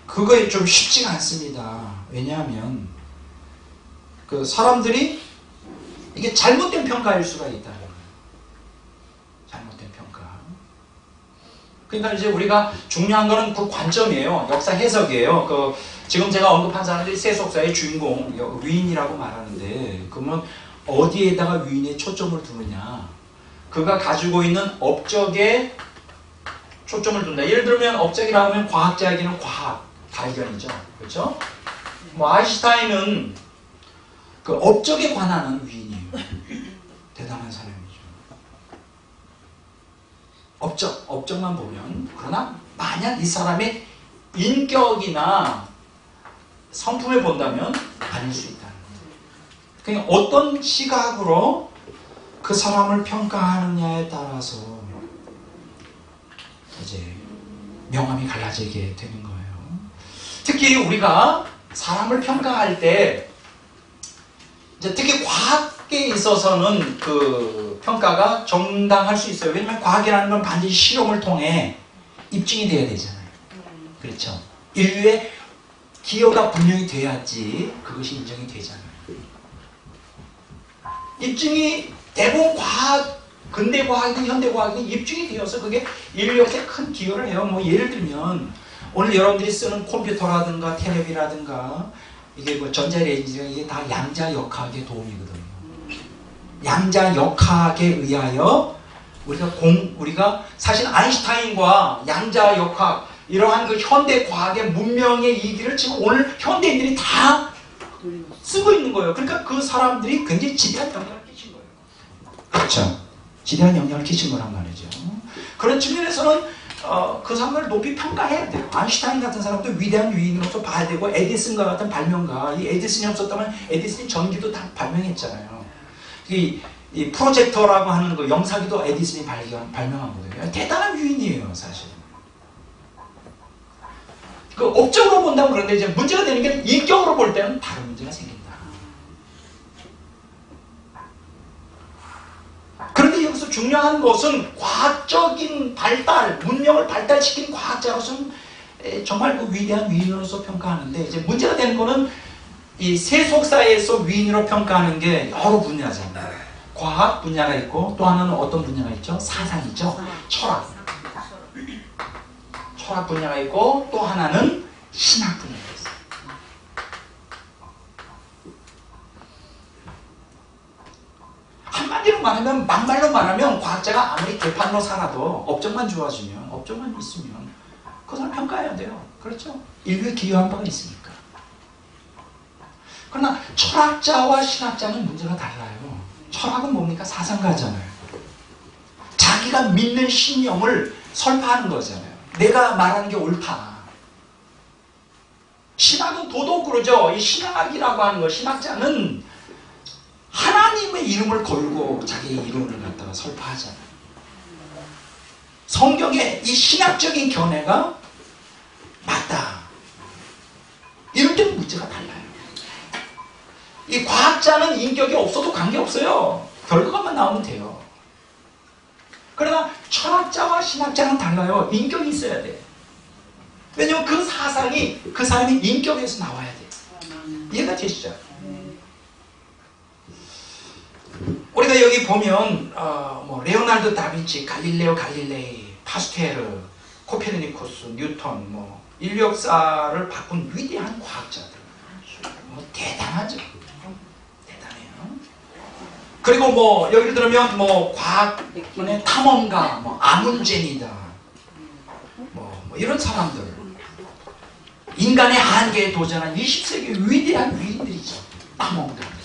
그거에 좀 쉽지가 않습니다. 왜냐하면 그 사람들이 이게 잘못된 평가일 수가 있다는 거예요. 잘못된 평가. 그러니까 이제 우리가 중요한 거는 그 관점이에요. 역사 해석이에요. 지금 제가 언급한 사람들이 세속사의 주인공, 위인이라고 말하는데, 그러면 어디에다가 위인의 초점을 두느냐? 그가 가지고 있는 업적에 초점을 둔다. 예를 들면 업적이라고 하면 과학자에게는 과학, 발견이죠. 그렇죠? 뭐 아인슈타인은 그 업적에 관한 위인이에요. 대단한 사람이죠. 업적만 보면. 그러나 만약 이 사람의 인격이나 성품을 본다면 아닐 수 있다는 거예요. 그러니까 어떤 시각으로 그 사람을 평가하느냐에 따라서 이제 명암이 갈라지게 되는 거예요. 특히 우리가 사람을 평가할 때 이제 특히 과학에 있어서는 그 평가가 정당할 수 있어요. 왜냐하면 과학이라는 건 반드시 실험을 통해 입증이 돼야 되잖아요. 그렇죠? 인류의 기여가 분명히 돼야지 그것이 인정이 되잖아요. 입증이 대부분 과학, 근대 과학이든 현대 과학이든 입증이 되어서 그게 인류에 큰 기여를 해요. 뭐 예를 들면 오늘 여러분들이 쓰는 컴퓨터라든가 텔레비라든가 이게 뭐 전자레인지가 이게 다 양자역학의 도움이거든요. 양자역학에 의하여 우리가 사실 아인슈타인과 양자역학 이러한 그 현대 과학의 문명의 이기를 지금 오늘 현대인들이 다 쓰고 있는 거예요. 그러니까 그 사람들이 굉장히 지대한 영향을 끼친 거예요. 그렇죠. 지대한 영향을 끼친 거란 말이죠. 그런 측면에서는 그 사람을 높이 평가해야 돼요. 아인슈타인 같은 사람도 위대한 위인으로서 봐야 되고, 에디슨과 같은 발명가, 이 에디슨이 없었다면 에디슨이 전기도 다 발명했잖아요. 이 프로젝터라고 하는 그 영사기도 에디슨이 발명한 거예요. 대단한 위인이에요, 사실. 그 업적으로 본다면 그런데 이제 문제가 되는 게 인격으로 볼 때는 다른 문제가 생긴다. 그런데 여기서 중요한 것은 과학적인 발달, 문명을 발달시킨 과학자로서는 정말 그 위대한 위인으로서 평가하는데, 이제 문제가 되는 거는 이 세속사에서 위인으로 평가하는 게 여러 분야잖아요. 과학 분야가 있고 또 하나는 어떤 분야가 있죠? 사상이죠. 철학. 철학 분야가 있고 또 하나는 신학 분야가 있어요. 한마디로 말하면, 막말로 말하면 과학자가 아무리 개판으로 살아도 업적만 좋아지면, 업적만 있으면 그것을 평가해야 돼요. 그렇죠? 인류에 기여한 바가 있으니까. 그러나 철학자와 신학자는 문제가 달라요. 철학은 뭡니까? 사상가잖아요. 자기가 믿는 신념을 설파하는 거잖아요. 내가 말하는 게 옳다. 신학은 도덕으로죠. 이 신학이라고 하는 거, 신학자는 하나님의 이름을 걸고 자기의 이론을 갖다가 설파하잖아요. 성경의 이 신학적인 견해가 맞다. 이럴 때는 문제가 달라요. 이 과학자는 인격이 없어도 관계없어요. 결과만 나오면 돼요. 그러나 철학자와 신학자는 달라요. 인격이 있어야 돼. 왜냐면 그 사상이 그 사람의 인격에서 나와야 돼. 이해가 되시죠? 우리가 여기 보면 뭐 레오나르도 다빈치, 갈릴레오 갈릴레이, 파스테르, 코페르니쿠스, 뉴턴, 뭐 인류 역사를 바꾼 위대한 과학자들, 뭐 대단하죠. 대단해요. 그리고 뭐 예를 들면 뭐 과학의 탐험가, 뭐 아문젠이다, 뭐 이런 사람들, 인간의 한계에 도전한 20세기 위대한 위인들이죠. 탐험가.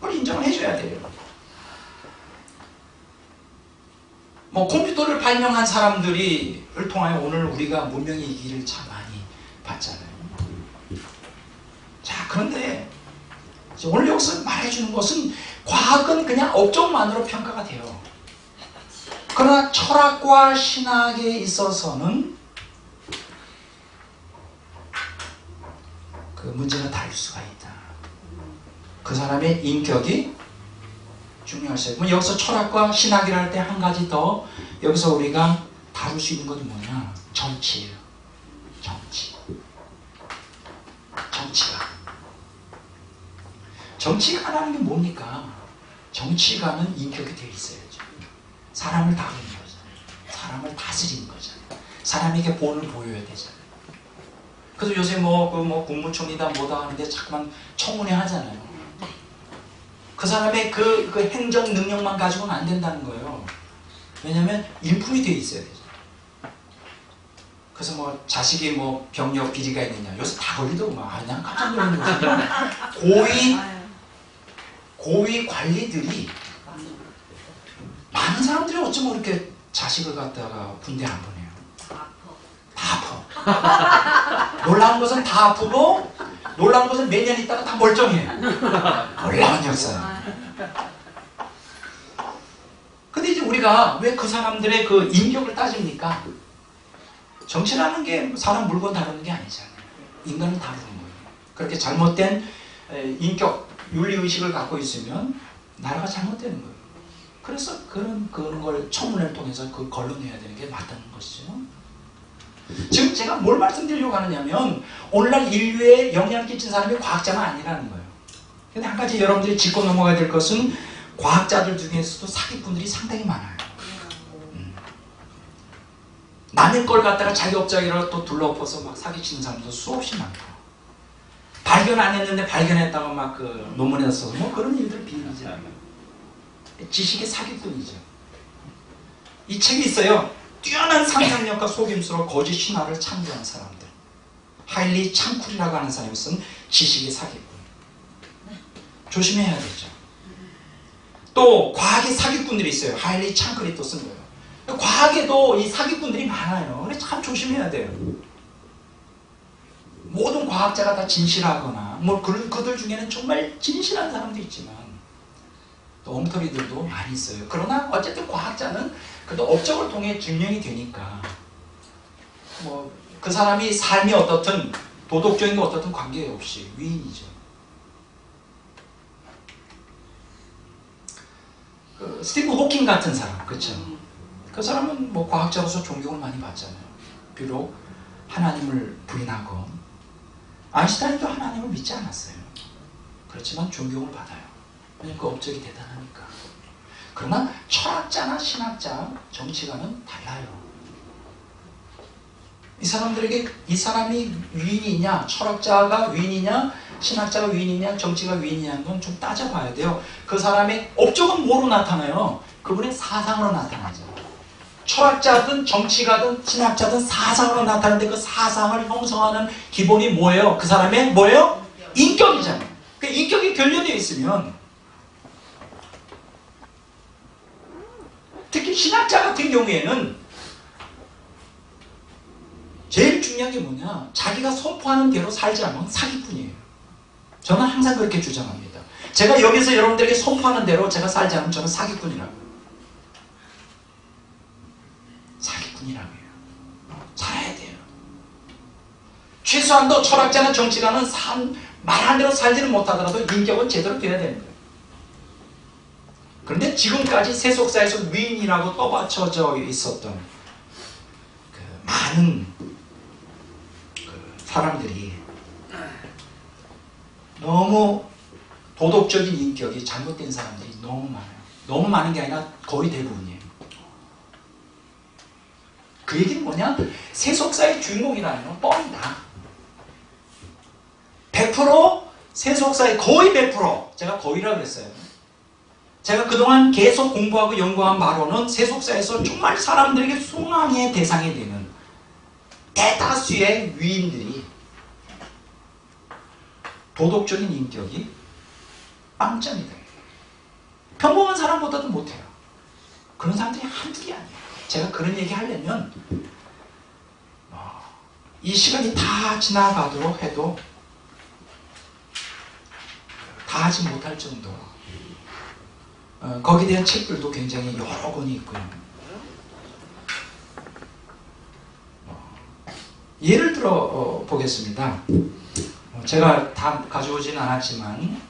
그걸 인정을 해줘야 돼요. 뭐 컴퓨터를 발명한 사람들을 통하여 오늘 우리가 문명의 이기를 참 많이 봤잖아요. 자, 그런데 오늘 여기서 말해주는 것은 과학은 그냥 업적만으로 평가가 돼요. 그러나 철학과 신학에 있어서는 그 문제가 다를 수가 있다. 그 사람의 인격이 중요하세요. 그럼 여기서 철학과 신학이라 할 때 한 가지 더 여기서 우리가 다룰 수 있는 것이 뭐냐? 정치예요. 정치가라는 게 뭡니까? 정치가는 인격이 되어 있어야죠. 사람을 다루는 거잖아요. 사람을 다스리는 거잖아요. 사람에게 본을 보여야 되잖아요. 그래서 요새 뭐 국무총리다 뭐다 하는데 자꾸만 청문회 하잖아요. 그 사람의 그 행정 능력만 가지고는 안 된다는 거예요. 왜냐하면 인품이 돼 있어야 되죠. 그래서 뭐 자식이 뭐 병력 비리가 있느냐 요새 다 걸리더구만. 그냥 깜짝 놀라는 거죠. 고위 관리들이 많은 사람들이 어쩌면 이렇게 자식을 갖다가 군대 안 보내요. 다 아파. 놀라운 것은 다 아프고 놀라운 것은 몇 년 있다가 다 멀쩡해. 놀라운 역사예요. 근데 이제 우리가 왜 그 사람들의 그 인격을 따집니까? 정치라는 게 사람 물건 다루는 게 아니잖아요. 인간을 다루는 거예요. 그렇게 잘못된 인격, 윤리의식을 갖고 있으면 나라가 잘못되는 거예요. 그래서 그런 걸 청문회를 통해서 그 걸러내야 되는 게 맞다는 것이죠. 지금 제가 뭘 말씀드리려고 하느냐면 오늘날 인류에 영향을 끼친 사람이 과학자가 아니라는 거예요. 근데 한 가지 여러분들이 짚고 넘어가야 될 것은 과학자들 중에서도 사기꾼들이 상당히 많아요. 남의 걸 갖다가 자기 업장이라고 또 둘러엎어서 막 사기치는 사람도 수없이 많고 발견 안 했는데 발견했다고 막 그 논문에 써서 뭐 그런 일들 비일이죠. 지식의 사기꾼이죠. 이 책이 있어요. 뛰어난 상상력과 속임수로 거짓 신화를 창조한 사람들. 하일리 창쿨이라고 하는 사람이 쓴 지식의 사기꾼. 조심해야 되죠. 또 과학의 사기꾼들이 있어요. 하일리 창쿨이 또 쓴 거예요. 과학에도 이 사기꾼들이 많아요. 그래서 참 조심해야 돼요. 모든 과학자가 다 진실하거나 뭐 그들 중에는 정말 진실한 사람도 있지만 또 엉터리들도 많이 있어요. 그러나 어쨌든 과학자는 그래도 업적을 통해 증명이 되니까 뭐 그 사람이 삶이 어떻든 도덕적인 거 어떻든 관계없이 위인이죠. 그 스티브 호킹 같은 사람, 그렇죠? 그 사람은 뭐 과학자로서 존경을 많이 받잖아요. 비록 하나님을 부인하고 아인슈타인도 하나님을 믿지 않았어요. 그렇지만 존경을 받아요. 왜냐하면 그 업적이 대단하니까. 그러나 철학자나 신학자, 정치가는 달라요. 이 사람들에게 이 사람이 위인이냐, 철학자가 위인이냐, 신학자가 위인이냐, 정치가 위인이냐는 건 좀 따져봐야 돼요. 그 사람의 업적은 뭐로 나타나요? 그분의 사상으로 나타나죠. 철학자든 정치가든 신학자든 사상으로 나타나는데 그 사상을 형성하는 기본이 뭐예요? 그 사람의 뭐예요? 인격이잖아요. 그 인격이 결여되어 있으면 특히 신학자 같은 경우에는 제일 중요한 게 뭐냐? 자기가 선포하는 대로 살지 않으면 사기꾼이에요. 저는 항상 그렇게 주장합니다. 제가 여기서 여러분들에게 선포하는 대로 제가 살지 않으면 저는 사기꾼이라고요. 사기꾼이라고요. 살아야 돼요. 최소한도 철학자나 정치가는 말한 대로 살지는 못하더라도 인격은 제대로 돼야 되는 거예요. 그런데 지금까지 세속사에서 위인이라고 떠받쳐져 있었던 그 많은 사람들이 너무 도덕적인 인격이 잘못된 사람들이 너무 많아요. 너무 많은 게 아니라 거의 대부분이에요. 그 얘기는 뭐냐? 세속사의 주인공이라는 건 뻥이다. 100% 세속사의 거의 100% 제가 거의라고 했어요. 제가 그동안 계속 공부하고 연구한 바로는 세속사에서 정말 사람들에게 소망의 대상이 되는 대다수의 위인들이 도덕적인 인격이 빵점이다. 평범한 사람보다도 못해요. 그런 사람들이 한둘이 아니에요. 제가 그런 얘기 하려면 이 시간이 다 지나가도록 해도 다 하지 못할 정도로 거기에 대한 책들도 굉장히 여러 권이 있고요. 예를 들어 보겠습니다. 제가 다 가져오진 않았지만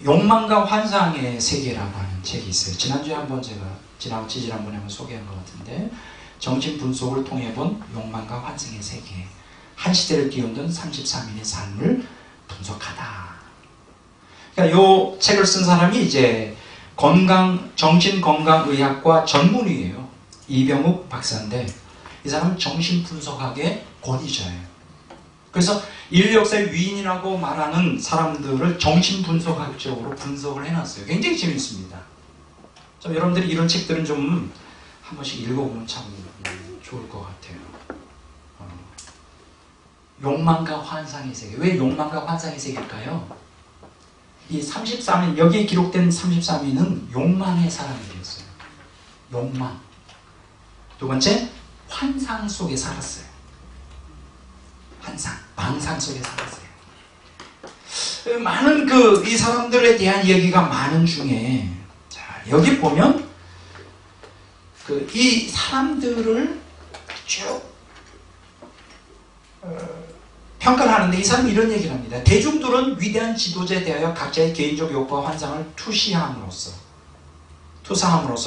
욕망과 환상의 세계라고 하는 책이 있어요. 지난주에 한번 제가 지지난번에 한번 소개한 것 같은데 정신 분석을 통해 본 욕망과 환상의 세계, 한 시대를 뒤흔든 33인의 삶을 분석하다. 그러니까 이 책을 쓴 사람이 이제 정신건강의학과 전문의예요. 이병욱 박사인데 이 사람은 정신분석학의 권위자예요. 그래서 인류 역사의 위인이라고 말하는 사람들을 정신분석학적으로 분석을 해놨어요. 굉장히 재밌습니다. 여러분들이 이런 책들은 좀 한 번씩 읽어보면 참 좋을 것 같아요. 욕망과 환상의 세계. 왜 욕망과 환상의 세계일까요? 이 33인, 여기에 기록된 33인은 욕망의 사람들이었어요. 욕망. 두 번째, 환상 속에 살았어요. 환상, 망상 속에 살았어요. 많은 이 사람들에 대한 이야기가 많은 중에, 자, 여기 보면, 이 사람들을 쭉, 평가를 하는데 이 사람은 이런 얘기를 합니다. 대중들은 위대한 지도자에 대하여 각자의 개인적 욕구와 환상을 투사함으로써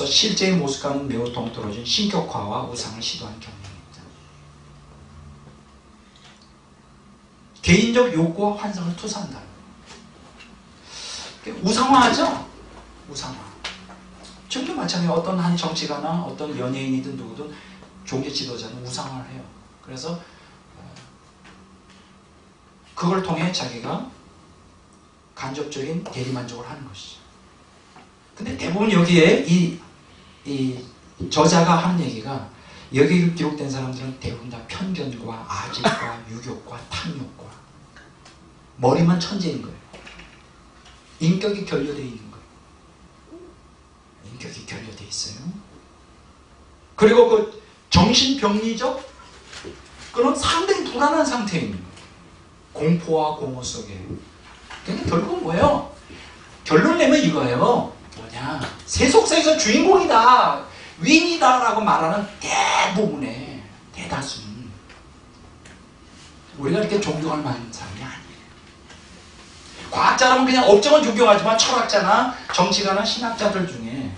실제의 모습과는 매우 동떨어진 신격화와 우상을 시도한 경향입니다. 개인적 욕구와 환상을 투사한다. 우상화하죠? 우상화. 지금도 마찬가지로 어떤 한 정치가나 어떤 연예인이든 누구든 종교 지도자는 우상화를 해요. 그래서 그걸 통해 자기가 간접적인 대리만족을 하는 것이죠. 근데 대부분 여기에 이 저자가 하는 얘기가, 여기 기록된 사람들은 대부분 다 편견과 아집과 유욕과 탐욕과 머리만 천재인 거예요. 인격이 결여되어 있는 거예요. 인격이 결여되어 있어요. 그리고 그 정신병리적 그런 상당히 불안한 상태에 있는 거예요. 공포와 공허 속에. 그러니까 결국은 뭐예요? 결론 내면 이거예요. 뭐냐? 세속사에서 주인공이다, 위인이다 라고 말하는 대부분의 대다수는 우리가 이렇게 존경할 만한 사람이 아니에요. 과학자라면 그냥 업적은 존경하지만 철학자나 정치가나 신학자들 중에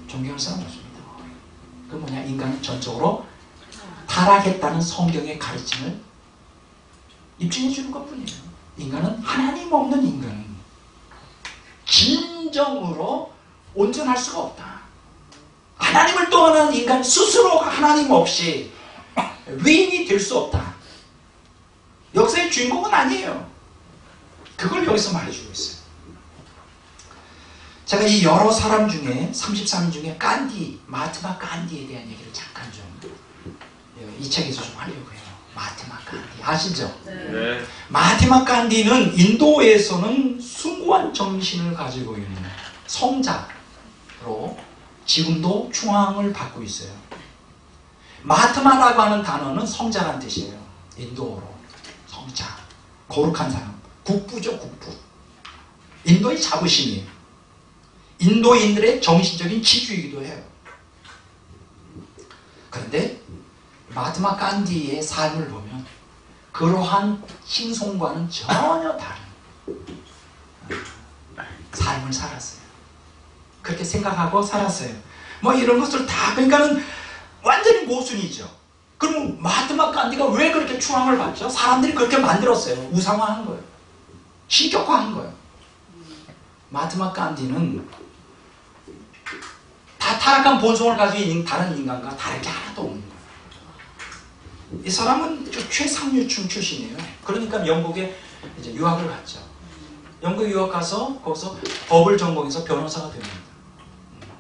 존경할 사람 없습니다. 그 뭐냐? 인간은 전적으로 타락했다는 성경의 가르침을 입증해 주는 것 뿐이에요. 인간은 하나님 없는 인간은 진정으로 온전할 수가 없다. 하나님을 떠나는 인간 스스로가 하나님 없이 위인이 될 수 없다. 역사의 주인공은 아니에요. 그걸 여기서 말해주고 있어요. 제가 이 여러 사람 중에 33인 중에 깐디, 마트마 깐디에 대한 얘기를 잠깐 좀 이 책에서 좀 하려고 해요. 마트마 깐디 아시죠? 네. 마트마 깐디는 인도에서는 숭고한 정신을 가지고 있는 성자로 지금도 충황을 받고 있어요. 마트마라고 하는 단어는 성자라는 뜻이에요. 인도어로 성자, 거룩한 사람, 국부죠. 국부. 인도의 자부심이에요. 인도인들의 정신적인 지주이기도 해요. 그런데 마트마 깐디의 삶을 보면 그러한 칭송과는 전혀 다른 삶을 살았어요. 그렇게 생각하고 살았어요. 뭐 이런 것을 다, 그러니까는 완전히 모순이죠. 그럼 마트마 깐디가 왜 그렇게 추앙을 받죠? 사람들이 그렇게 만들었어요. 우상화한 거예요. 신격화한 거예요. 마트마 깐디는 다 타락한 본성을 가지고 있는 다른 인간과 다를 게 하나도 없는 거예요. 이 사람은 최상류층 출신이에요. 그러니까 영국에 이제 유학을 갔죠. 영국 유학 가서 거기서 법을 전공해서 변호사가 됩니다.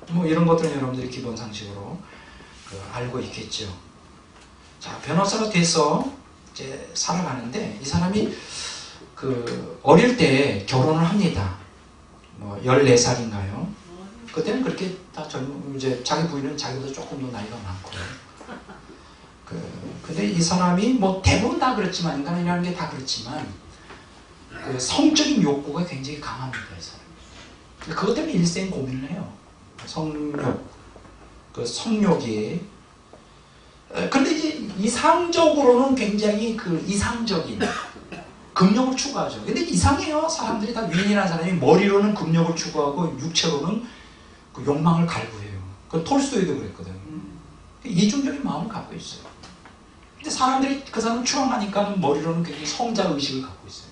뭐 이런 것들은 여러분들이 기본 상식으로 알고 있겠죠. 자, 변호사가 돼서 이제 살아가는데 이 사람이 어릴 때 결혼을 합니다. 뭐 14살인가요? 그때는 그렇게 다 이제 자기 부인은 자기보다 조금 더 나이가 많고. 근데 이 사람이 뭐 대부분 다 그렇지만, 인간이라는 게 다 그렇지만, 성적인 욕구가 굉장히 강합니다, 이 사람. 그것 때문에 일생 고민을 해요. 성욕, 성욕이. 근데 이제 이상적으로는 굉장히 이상적인 금욕을 추구하죠. 근데 이상해요. 사람들이 다 위인이라는 사람이 머리로는 금욕을 추구하고 육체로는 욕망을 갈구해요. 그 톨스토이도 그랬거든요. 이중적인 마음을 갖고 있어요. 근데 사람들이 그 사람 추앙하니까 머리로는 굉장히 성자 의식을 갖고 있어요.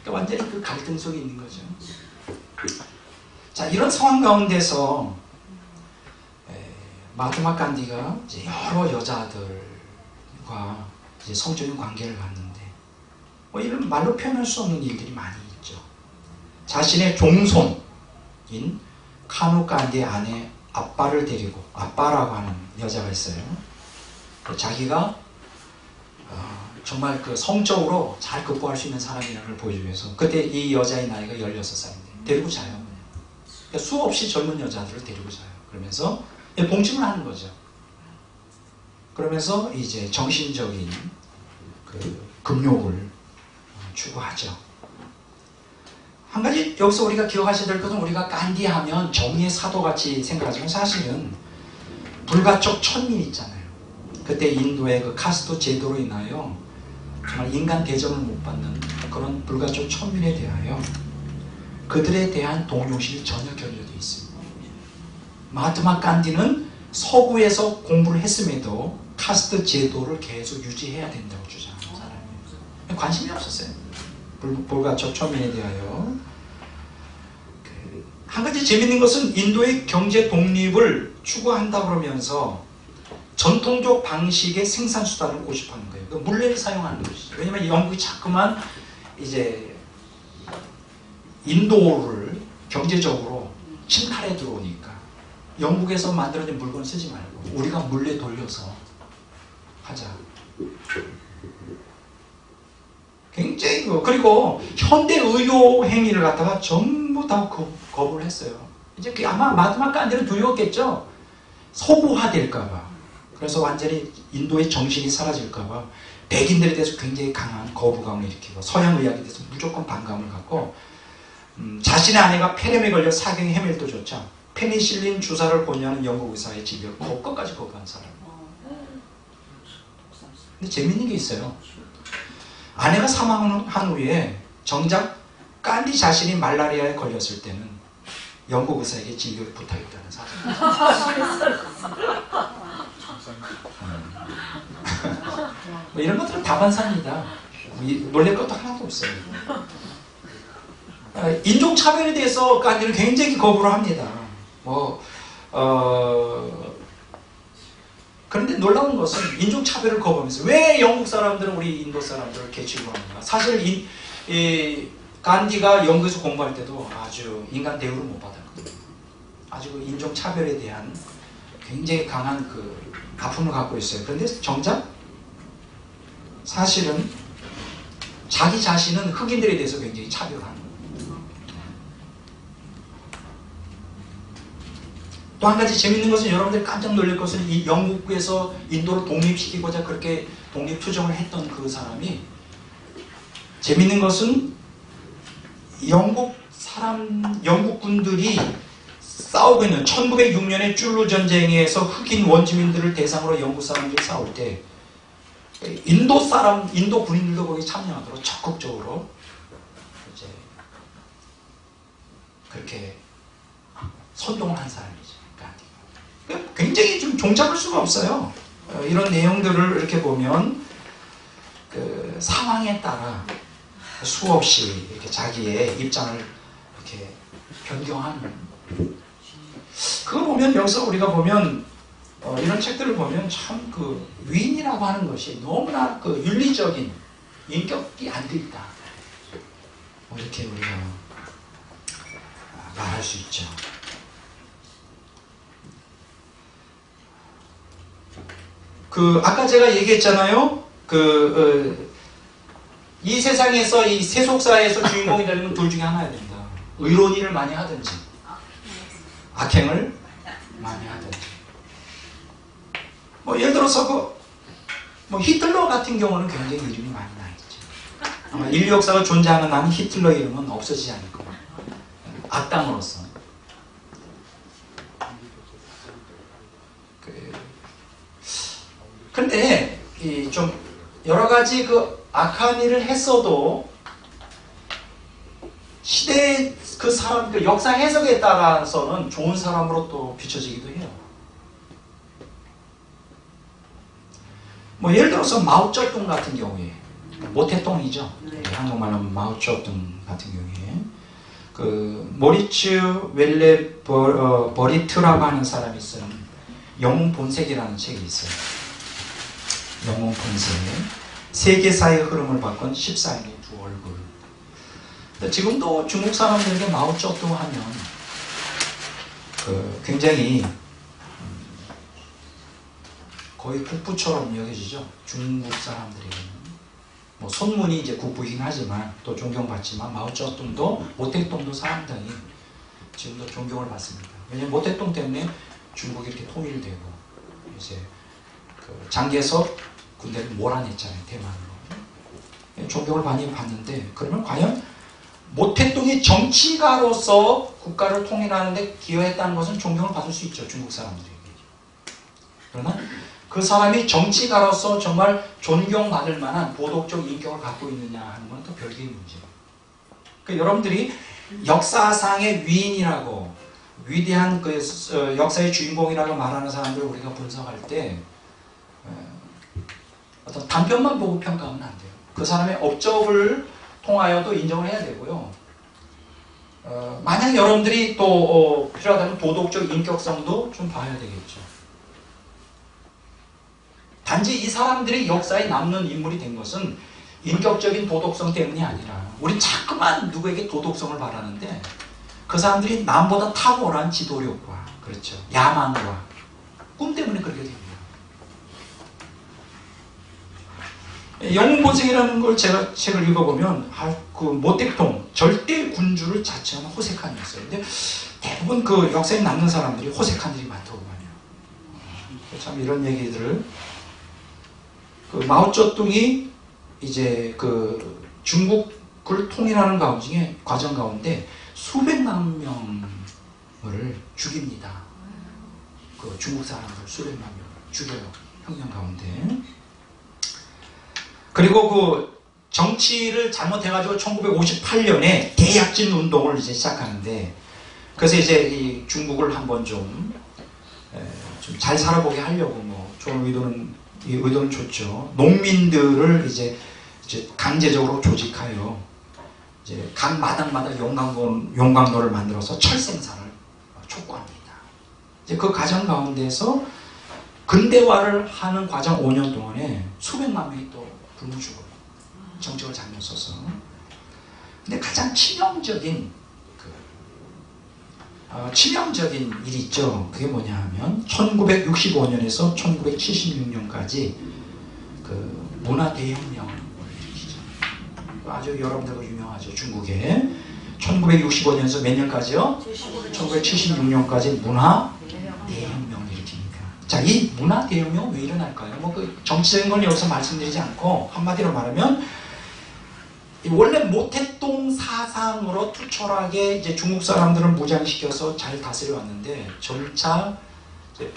그러니까 완전히 갈등 속에 있는 거죠. 자, 이런 상황 가운데서 마하트마 간디가 이제 여러 여자들과 이제 성적인 관계를 갖는데 뭐 이런 말로 표현할 수 없는 일들이 많이 있죠. 자신의 종손인 카누 간디의 아내 아빠를 데리고, 아빠라고 하는 여자가 있어요. 자기가 정말 그 성적으로 잘 극복할 수 있는 사람이라는 걸 보여주기 위해서, 그때 이 여자의 나이가 16살인데 데리고 자요. 그러니까 수없이 젊은 여자들을 데리고 자요. 그러면서 봉침을 하는 거죠. 그러면서 이제 정신적인 그 금욕을 추구하죠. 한 가지 여기서 우리가 기억하셔야 될 것은, 우리가 간디 하면 정의의 사도같이 생각하지만 사실은 불가촉 천민 있잖아요. 그때 인도의 그 카스트 제도로 인하여 정말 인간 대접을 못 받는 그런 불가촉 천민에 대하여 그들에 대한 동료심이 전혀 결여되어 있습니다. 마하트마 간디는 서구에서 공부를 했음에도 카스트 제도를 계속 유지해야 된다고 주장하는 사람이에요. 관심이 없었어요. 불가촉 천민에 대하여. 한 가지 재밌는 것은 인도의 경제 독립을 추구한다 그러면서 전통적 방식의 생산수단을 고집하는 거예요. 그 물레를 사용하는 것이죠. 왜냐하면 영국이 자꾸만 이제 인도를 경제적으로 침탈해 들어오니까 영국에서 만들어진 물건 쓰지 말고 우리가 물레 돌려서 하자. 굉장히 그리고 현대 의료 행위를 갖다가 전부 다 거부를 했어요. 이제 아마 마하트마 간디는 두려웠겠죠. 서구화될까봐. 그래서 완전히 인도의 정신이 사라질까봐 백인들에 대해서 굉장히 강한 거부감을 일으키고 서양 의학에 대해서 무조건 반감을 갖고 자신의 아내가 폐렴에 걸려 사경에 헤맬 때조차 페니실린 주사를 권유하는 영국 의사의 진료를 끝까지 거부한 사람. 근데 재밌는 게 있어요. 아내가 사망한 후에 정작 간디 자신이 말라리아에 걸렸을 때는 영국 의사에게 진료를 부탁했다는 사실. 뭐 이런 것들은 다반사입니다. 놀랄 것도 하나도 없어요. 인종차별에 대해서 간디는 굉장히 거부를 합니다. 그런데 놀라운 것은 인종차별을 거부하면서 왜 영국 사람들은 우리 인도 사람들을 개취하는가? 사실 간디가 영국에서 공부할 때도 아주 인간 대우를 못 받았거든요. 아주 그 인종차별에 대한 굉장히 강한 그 아픔을 갖고 있어요. 그런데 정작 사실은 자기 자신은 흑인들에 대해서 굉장히 차별하는 거예요. 또 한 가지 재밌는 것은, 여러분들이 깜짝 놀랄 것은, 이 영국에서 인도를 독립시키고자 그렇게 독립투정을 했던 그 사람이, 재밌는 것은 영국군들이 싸우고 있는 1906년의 줄루 전쟁에서 흑인 원주민들을 대상으로 영국 사람들이 싸울 때 인도 군인들도 거기 참여하도록 적극적으로 이제 그렇게 선동을 한 사람이죠. 굉장히 좀 종잡을 수가 없어요. 이런 내용들을 이렇게 보면 그 상황에 따라 수없이 이렇게 자기의 입장을 이렇게 변경하는, 그거 보면 여기서 우리가 보면 이런 책들을 보면 참 그 위인이라고 하는 것이 너무나 그 윤리적인 인격이 안 돼 있다, 이렇게 우리가 말할 수 있죠. 아까 제가 얘기했잖아요. 이 세상에서 이 세속사에서 주인공이 되려면 둘 중에 하나야 된다. 의로운 일을 많이 하든지 악행을 많이 하든지. 예를 들어서 히틀러 같은 경우는 굉장히 이름이 많이 나있죠. 아마 인류 역사가 존재하는 한 히틀러 이름은 없어지지 않을 거예요. 악당으로서. 근데 좀 여러 가지 그 악한 일을 했어도 시대의 그 사람, 그 역사 해석에 따라서는 좋은 사람으로 또 비춰지기도 해요. 예를 들어서 마오쩌둥 같은 경우에, 모태똥이죠. 한국말로 마오쩌둥 같은 경우에 모리츠 웰레 버리트라고 하는 사람이 쓴 영웅 본색이라는 책이 있어요. 영웅 본색. 세계사의 흐름을 바꾼 14인의 두 얼굴. 지금도 중국 사람들에게 마오쩌둥 하면 굉장히 거의 국부처럼 여겨지죠. 중국 사람들에게는. 뭐 손문이 이제 국부이긴 하지만 또 존경받지만 마오쩌둥도 모택동도 상당히 지금도 존경을 받습니다. 왜냐하면 모택동 때문에 중국이 이렇게 통일되고 이제 그 장개석 군대를 몰아냈잖아요. 대만으로. 존경을 많이 받는데 그러면 과연 모택동이 정치가로서 국가를 통일하는 데 기여했다는 것은 존경을 받을 수 있죠. 중국 사람들에게. 그러나 그 사람이 정치가로서 정말 존경받을 만한 도덕적 인격을 갖고 있느냐 하는 건 또 별개의 문제예요. 그러니까 여러분들이 역사상의 위인이라고 위대한 그 역사의 주인공이라고 말하는 사람들을 우리가 분석할 때 어떤 단편만 보고 평가하면 안 돼요. 그 사람의 업적을 통하여도 인정을 해야 되고요. 만약 여러분들이 또 필요하다면 도덕적 인격성도 좀 봐야 되겠죠. 단지 이 사람들이 역사에 남는 인물이 된 것은 인격적인 도덕성 때문이 아니라 우리 자꾸만 누구에게 도덕성을 바라는데 그 사람들이 남보다 탁월한 지도력과 그렇죠. 야망과 꿈 때문에 그렇게 됩니다. 영웅 본색이라는 걸 제가 책을 읽어보면 그 모택동 절대 군주를 자처한 호색한이었어요. 근데 대부분 그 역사에 남는 사람들이 호색한들이 많더구만요. 참 이런 얘기들을 그 마오쩌둥이 이제 그 중국을 통일하는 과정 가운데 수백만 명을 죽입니다. 그 중국 사람들 수백만 명을 죽여요. 혁명 가운데. 그리고 그 정치를 잘못해가지고 1958년에 대약진 운동을 이제 시작하는데 그래서 이제 이 중국을 한번 좀 잘 살아보게 하려고 뭐 좋은 의도는 좋죠. 농민들을 이제 강제적으로 조직하여 이제 각 마당마다 용광로를 만들어서 철 생산을 촉구합니다. 이제 그 과정 가운데서 근대화를 하는 과정 5년 동안에 수백만 명이 또 굶어 죽어요. 정책을 잘못 써서. 근데 가장 치명적인 일이 있죠. 그게 뭐냐 하면 1965년에서 1976년까지 그 문화대혁명을 일으키죠. 아주 여러분들도 유명하죠. 중국에 1965년에서 몇 년까지요? 1976년까지 문화대혁명을 일으킵니다. 자, 이 문화대혁명은 왜 일어날까요? 뭐 그 정치적인 걸 여기서 말씀드리지 않고 한마디로 말하면 원래 모택동 사상으로 투철하게 이제 중국 사람들을 무장시켜서 잘 다스려 왔는데 점차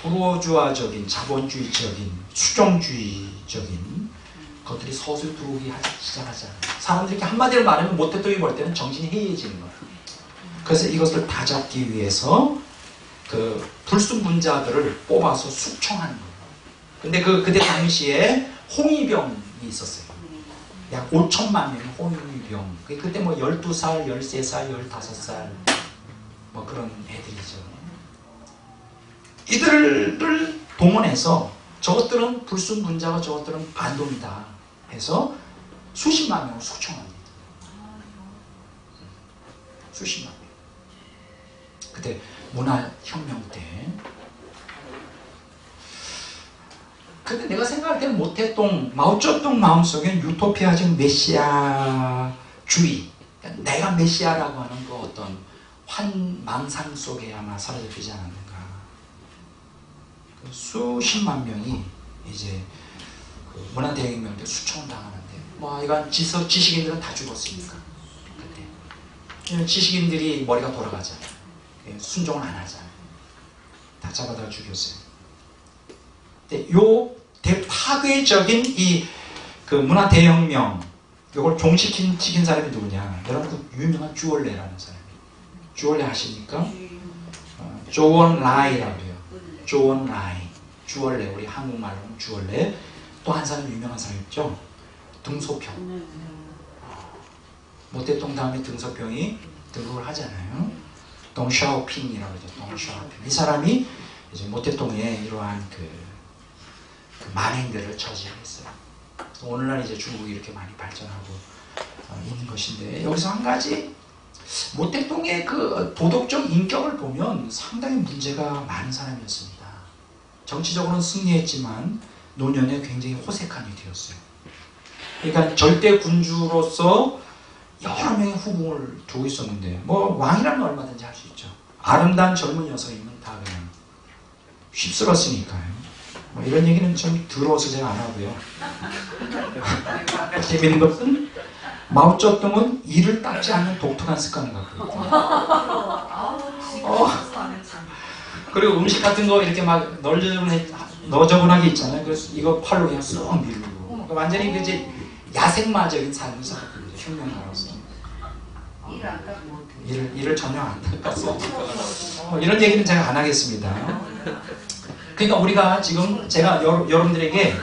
부르주아적인 자본주의적인 수종주의적인 것들이 서서히 들어오기 시작하잖아요. 사람들이 이렇게 한마디로 말하면 모택동이 볼 때는 정신이 해이해지는 거예요. 그래서 이것을 다잡기 위해서 그 불순분자들을 뽑아서 숙청하는 거예요. 근데 그때 당시에 홍위병이 있었어요. 약 5천만 명의 홍위병. 그때 뭐 12살, 13살, 15살 뭐 그런 애들이죠. 이들을 동원해서 저것들은 불순분자가 저것들은 반동이다 해서 수십만 명을 숙청합니다. 수십만 명. 그때 문화혁명 때. 근데 내가 생각할 때는 모택동, 마오쩌둥 마음속엔 유토피아적 메시아주의, 내가 메시아라고 하는 그 어떤 환망상 속에 아마 사로잡히지 않았는가. 수십만 명이 이제 그 문화대혁명 때 수청을 당하는데, 뭐 이건 지식인들은 다 죽었으니까. 그때 지식인들이 머리가 돌아가잖아요. 순종을 안 하잖아요. 다 잡아다 죽였어요. 요 파괴적인 이 그 문화 대혁명 요걸 종식시킨 사람이 누구냐? 여러분 그 유명한 주얼레라는 사람이. 주얼레 아십니까? 조원 라이라고 해요. 조원 라이. 주얼레 우리 한국말로는 주얼레. 또 한 사람 유명한 사람 있죠? 등소평. 모택동 다음에 등소평이 등극을 하잖아요. 동샤오핑이라고 하죠. 동샤오핑. 이 사람이 이제 모태동에 이러한 그 만행들을 저지했어요. 오늘날 이제 중국이 이렇게 많이 발전하고 있는 것인데, 여기서 한 가지 모태동의 그 도덕적 인격을 보면 상당히 문제가 많은 사람이었습니다. 정치적으로는 승리했지만 노년에 굉장히 호색한 일이 되었어요. 그러니까 절대 군주로서 여러 명의 후궁을 두고 있었는데, 뭐 왕이라면 얼마든지 할 수 있죠. 아름다운 젊은 여성이면 다 그냥 휩쓸었으니까요. 뭐 이런 얘기는 좀 더러워서 제가 안 하고요. 재밌는 것은 마오쩌둥은 이를 닦지 않는 독특한 습관을 갖고 있고, 그리고 음식 같은 거 이렇게 막 너저분하게 있잖아요. 그래서 이거 팔로 그냥 쏙 밀고, 완전히 그 이제 야생마적인 삶을 살았거든요. 혁명가로서. 일을 전혀 안 닦았어. 이런 얘기는 제가 안 하겠습니다. 그러니까 우리가 지금 제가 여러분들에게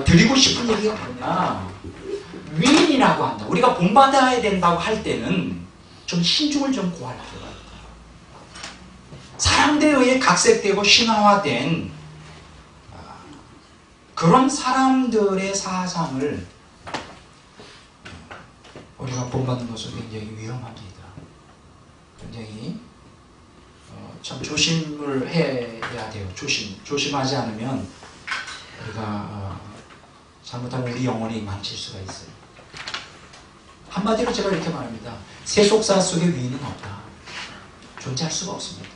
드리고 싶은 얘기가 뭐냐, 위인이라고 한다. 우리가 본받아야 된다고 할 때는 좀 신중을 좀 구할 필요가 있다. 사람들에 의해 각색되고 신화화된 그런 사람들의 사상을 우리가 본받는 것은 굉장히 위험합니다. 굉장히 참 조심을 해야 돼요. 조심하지 않으면 우리가 잘못하면 우리 영혼이 망칠 수가 있어요. 한마디로 제가 이렇게 말합니다. 세속사 속에 위인은 없다. 존재할 수가 없습니다.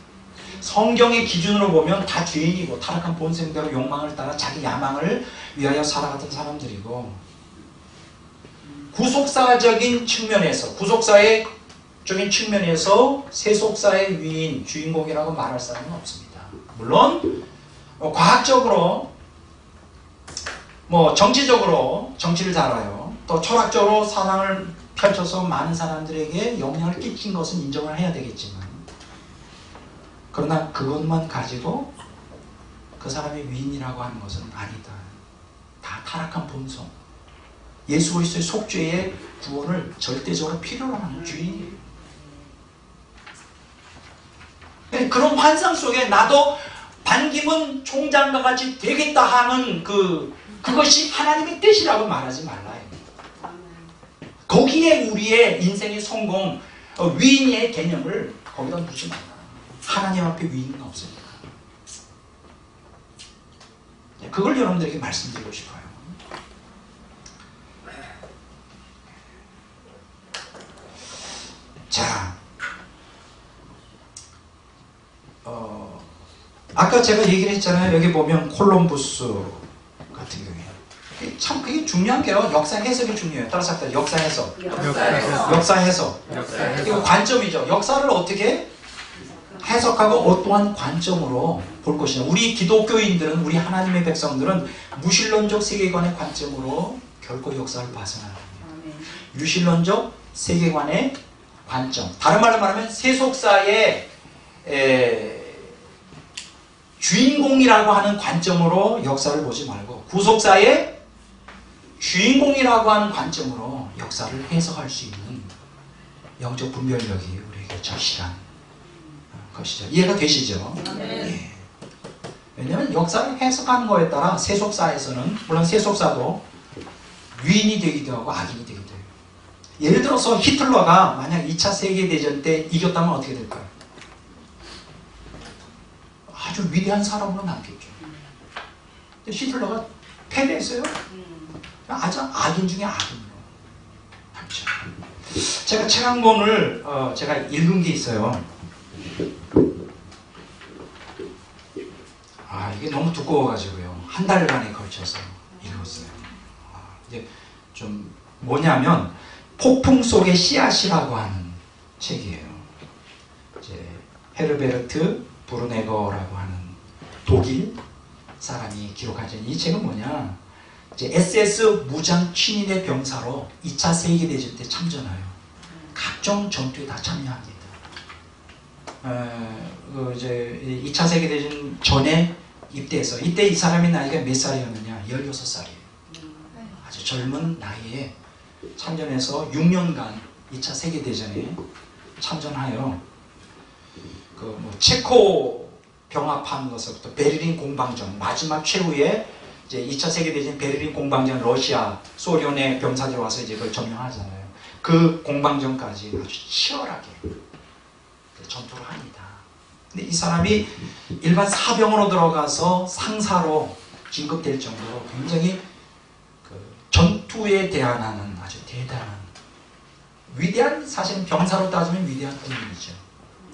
성경의 기준으로 보면 다 죄인이고 타락한 본성대로 욕망을 따라 자기 야망을 위하여 살아갔던 사람들이고, 구속사적인 측면에서 세속사의 위인, 주인공이라고 말할 사람은 없습니다. 물론 과학적으로, 정치적으로 정치를 잘 알아요. 또 철학적으로 사상을 펼쳐서 많은 사람들에게 영향을 끼친 것은 인정을 해야 되겠지만, 그러나 그것만 가지고 그 사람이 위인이라고 하는 것은 아니다. 다 타락한 본성, 예수 그리스도의 속죄의 구원을 절대적으로 필요로 하는 주인이에요. 그런 환상 속에 나도 반기문 총장과 같이 되겠다 하는 그것이 하나님의 뜻이라고 말하지 말라요. 거기에 우리의 인생의 성공, 위인의 개념을 거기다 두지 말라. 하나님 앞에 위인은 없으니까. 그걸 여러분들에게 말씀드리고 싶어요. 자, 아까 제가 얘기를 했잖아요. 여기 보면 콜럼부스 같은 경우에 참 그게 중요한 게요. 역사 해석이 중요해요. 따라서 합시다. 역사 해석. 역사 해석. 이거 관점이죠. 역사를 어떻게 해석하고 어떠한 관점으로 볼 것이냐. 우리 기독교인들은, 우리 하나님의 백성들은 무신론적 세계관의 관점으로 결코 역사를 봐서는 안 됩니다. 유신론적 세계관의 관점. 다른 말로 말하면 세속사의 주인공이라고 하는 관점으로 역사를 보지 말고, 구속사의 주인공이라고 하는 관점으로 역사를 해석할 수 있는 영적 분별력이 우리에게 절실한 것이죠. 이해가 되시죠? 예. 왜냐하면 역사를 해석하는 거에 따라 세속사에서는, 물론 세속사도 위인이 되기도 하고 악인이 되기도 해요. 예를 들어서 히틀러가 만약 2차 세계대전 때 이겼다면 어떻게 될까요? 아주 위대한 사람으로 남겠죠. 근데 히틀러가 패배했어요. 아주 악인 중에 악인으로 남죠. 제가 책 한 권을 제가 읽은 게 있어요. 이게 너무 두꺼워가지고요. 한 달간에 걸쳐서 읽었어요. 이게 좀 뭐냐면 폭풍 속의 씨앗이라고 하는 책이에요. 이제 헤르베르트 브루네거라고 하는 독일 사람이 기록한 책. 이 책은 뭐냐? 이제 SS 무장 친인의 병사로 2차 세계대전 때 참전하여 각종 전투에 다 참여합니다. 이제 2차 세계대전 전에 입대해서, 이때 이 사람의 나이가 몇 살이었느냐? 16살이에요. 아주 젊은 나이에 참전해서 6년간 2차 세계대전에 참전하여 체코 병합한 것부터 베를린 공방전, 마지막 최후의 이제 2차 세계대전 베를린 공방전, 러시아, 소련의 병사들이 와서 이제 그걸 점령하잖아요. 그 공방전까지 아주 치열하게 전투를 합니다. 근데 이 사람이 일반 사병으로 들어가서 상사로 진급될 정도로 굉장히 그 전투에 대항하는 아주 대단한 위대한, 사실은 병사로 따지면 위대한 군인이죠.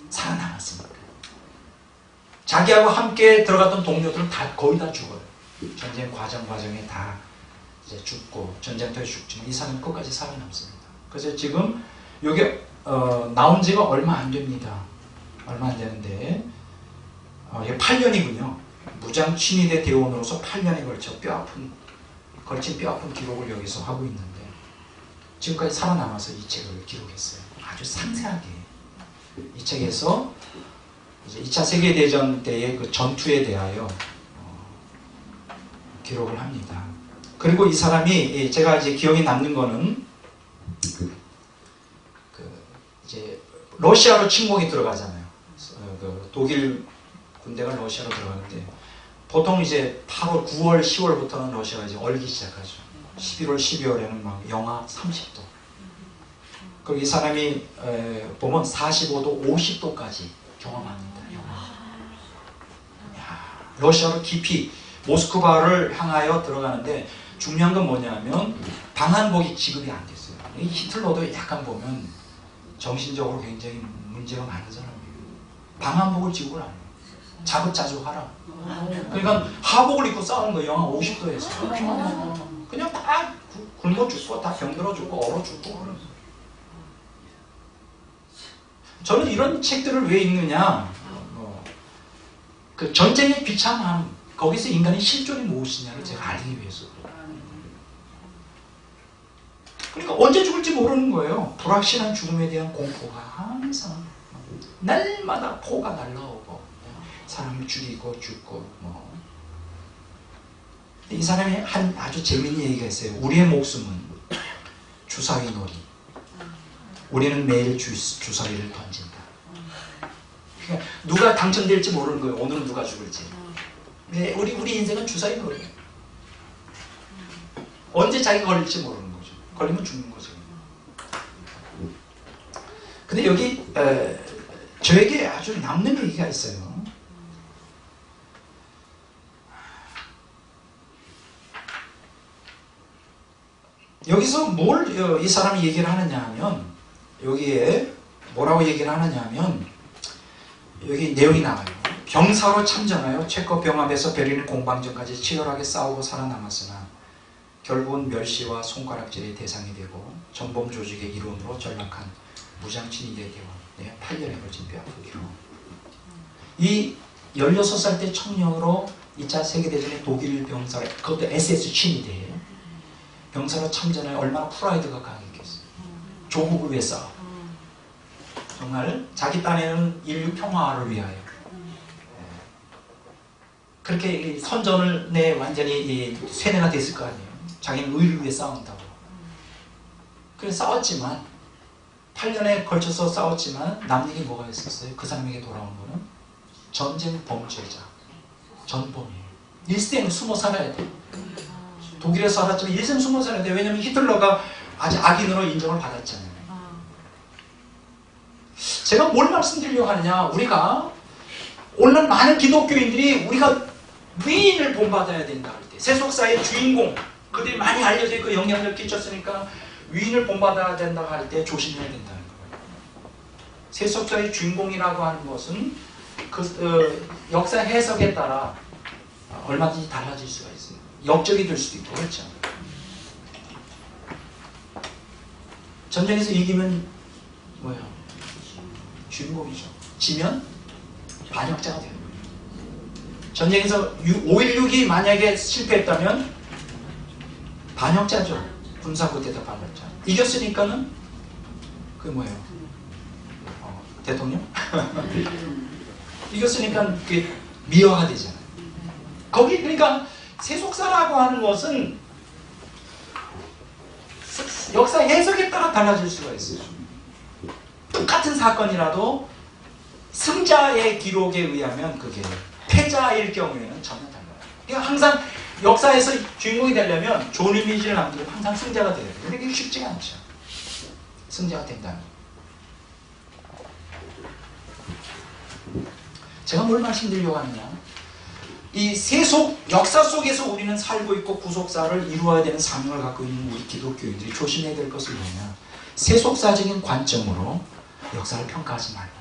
살아남았으니까. 자기하고 함께 들어갔던 동료들은 다 거의 다 죽어요. 전쟁 과정에 다 이제 죽고 전쟁터에 죽지만 이 사람은 끝까지 살아남습니다. 그래서 지금 이게 나온 지가 얼마 안 됩니다. 얼마 안 되는데 이게 8년이군요. 무장 친위대 대원으로서 8년에 걸쳐 걸친 뼈아픈 기록을 여기서 하고 있는데 지금까지 살아남아서 이 책을 기록했어요. 아주 상세하게 이 책에서 이제 2차 세계대전 때의 그 전투에 대하여 기록을 합니다. 그리고 이 사람이 제가 이제 기억에 남는 거는 이제 러시아로 침공이 들어가잖아요. 그 독일 군대가 러시아로 들어가는데 보통 이제 8월, 9월, 10월부터는 러시아가 이제 얼기 시작하죠. 11월, 12월에는 막 영하 30도. 그리고 이 사람이 보면 45도, 50도까지 경험합니다. 러시아로 깊이 모스크바를 향하여 들어가는데 중요한 건 뭐냐면 방한복이 지급이 안 됐어요. 이 히틀러도 약간 보면 정신적으로 굉장히 문제가 많은 사람이에요. 방한복을 지급을 안 해요. 자급자족하라. 그러니까 하복을 입고 싸우는 거예요. 영하 50도에서. 그냥 다 굶어 죽고 다 병들어 죽고 얼어 죽고. 저는 이런 책들을 왜 읽느냐. 그 전쟁의 비참함, 거기서 인간의 실존이 무엇이냐를 제가 알기 위해서. 그러니까 언제 죽을지 모르는 거예요. 불확실한 죽음에 대한 공포가 항상 날마다 포가 날라오고 사람을 죽이고 죽고 뭐. 이 사람이 한 아주 재미있는 얘기가 있어요. 우리의 목숨은 주사위 놀이. 우리는 매일 주사위를 던진다. 그러니까 누가 당첨될지 모르는 거예요. 오늘은 누가 죽을지. 네, 우리 인생은 주사위 놀이에요. 언제 자기가 걸릴지 모르는 거죠. 걸리면 죽는 거죠. 근데 여기 저에게 아주 남는 얘기가 있어요. 여기서 뭘 이 사람이 얘기를 하느냐 하면 여기에 뭐라고 얘기를 하느냐 하면 여기 내용이 나와요. 병사로 참전하여 체코 병합에서 베를린 공방전까지 치열하게 싸우고 살아남았으나 결국은 멸시와 손가락질의 대상이 되고 전범 조직의 일원으로 전락한 무장친위대 대원 8년에 걸친 뼈아픈 기록. 이 16살 때 청년으로 2차 세계대전의 독일 병사, 그것도 SS 친위대예요. 병사로 참전하여 얼마나 프라이드가 강했겠어요. 조국을 위해 싸워. 정말 자기 딴에는 인류 평화를 위하여 그렇게 선전을 완전히 세뇌가 됐을 거 아니에요. 자기는 의를 위해 싸운다고. 그래서 싸웠지만 8년에 걸쳐서 싸웠지만 남는 게 뭐가 있었어요? 그 사람에게 돌아온 거는 전쟁 범죄자, 전범이에요. 일생 숨어 살아야 돼. 독일에서 살았지만 일생 숨어 살아야 돼. 왜냐하면 히틀러가 아주 악인으로 인정을 받았잖아요. 제가 뭘 말씀드리려고 하느냐, 우리가 오늘 많은 기독교인들이 우리가 위인을 본받아야 된다 할 때, 세속사의 주인공, 그들이 많이 알려져 있고 영향력을 끼쳤으니까 위인을 본받아야 된다 할 때 조심해야 된다는 거예요. 세속사의 주인공이라고 하는 것은 그 역사 해석에 따라 얼마든지 달라질 수가 있어요. 역적이 될 수도 있고 그렇죠. 전쟁에서 이기면 뭐예요? 주인공이죠. 지면 반역자가 되는 거예요. 전쟁에서 5.16이 만약에 실패했다면 반역자죠. 군사부대다 반역자. 이겼으니까는 그게 뭐예요? 대통령? 이겼으니까 그게 미화가 되잖아요. 거기 그러니까 세속사라고 하는 것은 역사 해석에 따라 달라질 수가 있어요. 똑같은 사건이라도 승자의 기록에 의하면 그게 패자일 경우에는 전혀 달라요. 그러니까 항상 역사에서 주인공이 되려면 좋은 이미지를 남기고 항상 승자가 돼야 돼요. 근데 그게 쉽지가 않죠. 승자가 된다는 거. 제가 뭘 말씀드리려고 하느냐, 이 세속 역사 속에서 우리는 살고 있고 구속사를 이루어야 되는 사명을 갖고 있는 우리 기독교인들이 조심해야 될 것은 뭐냐, 세속사적인 관점으로 역사를 평가하지 말라.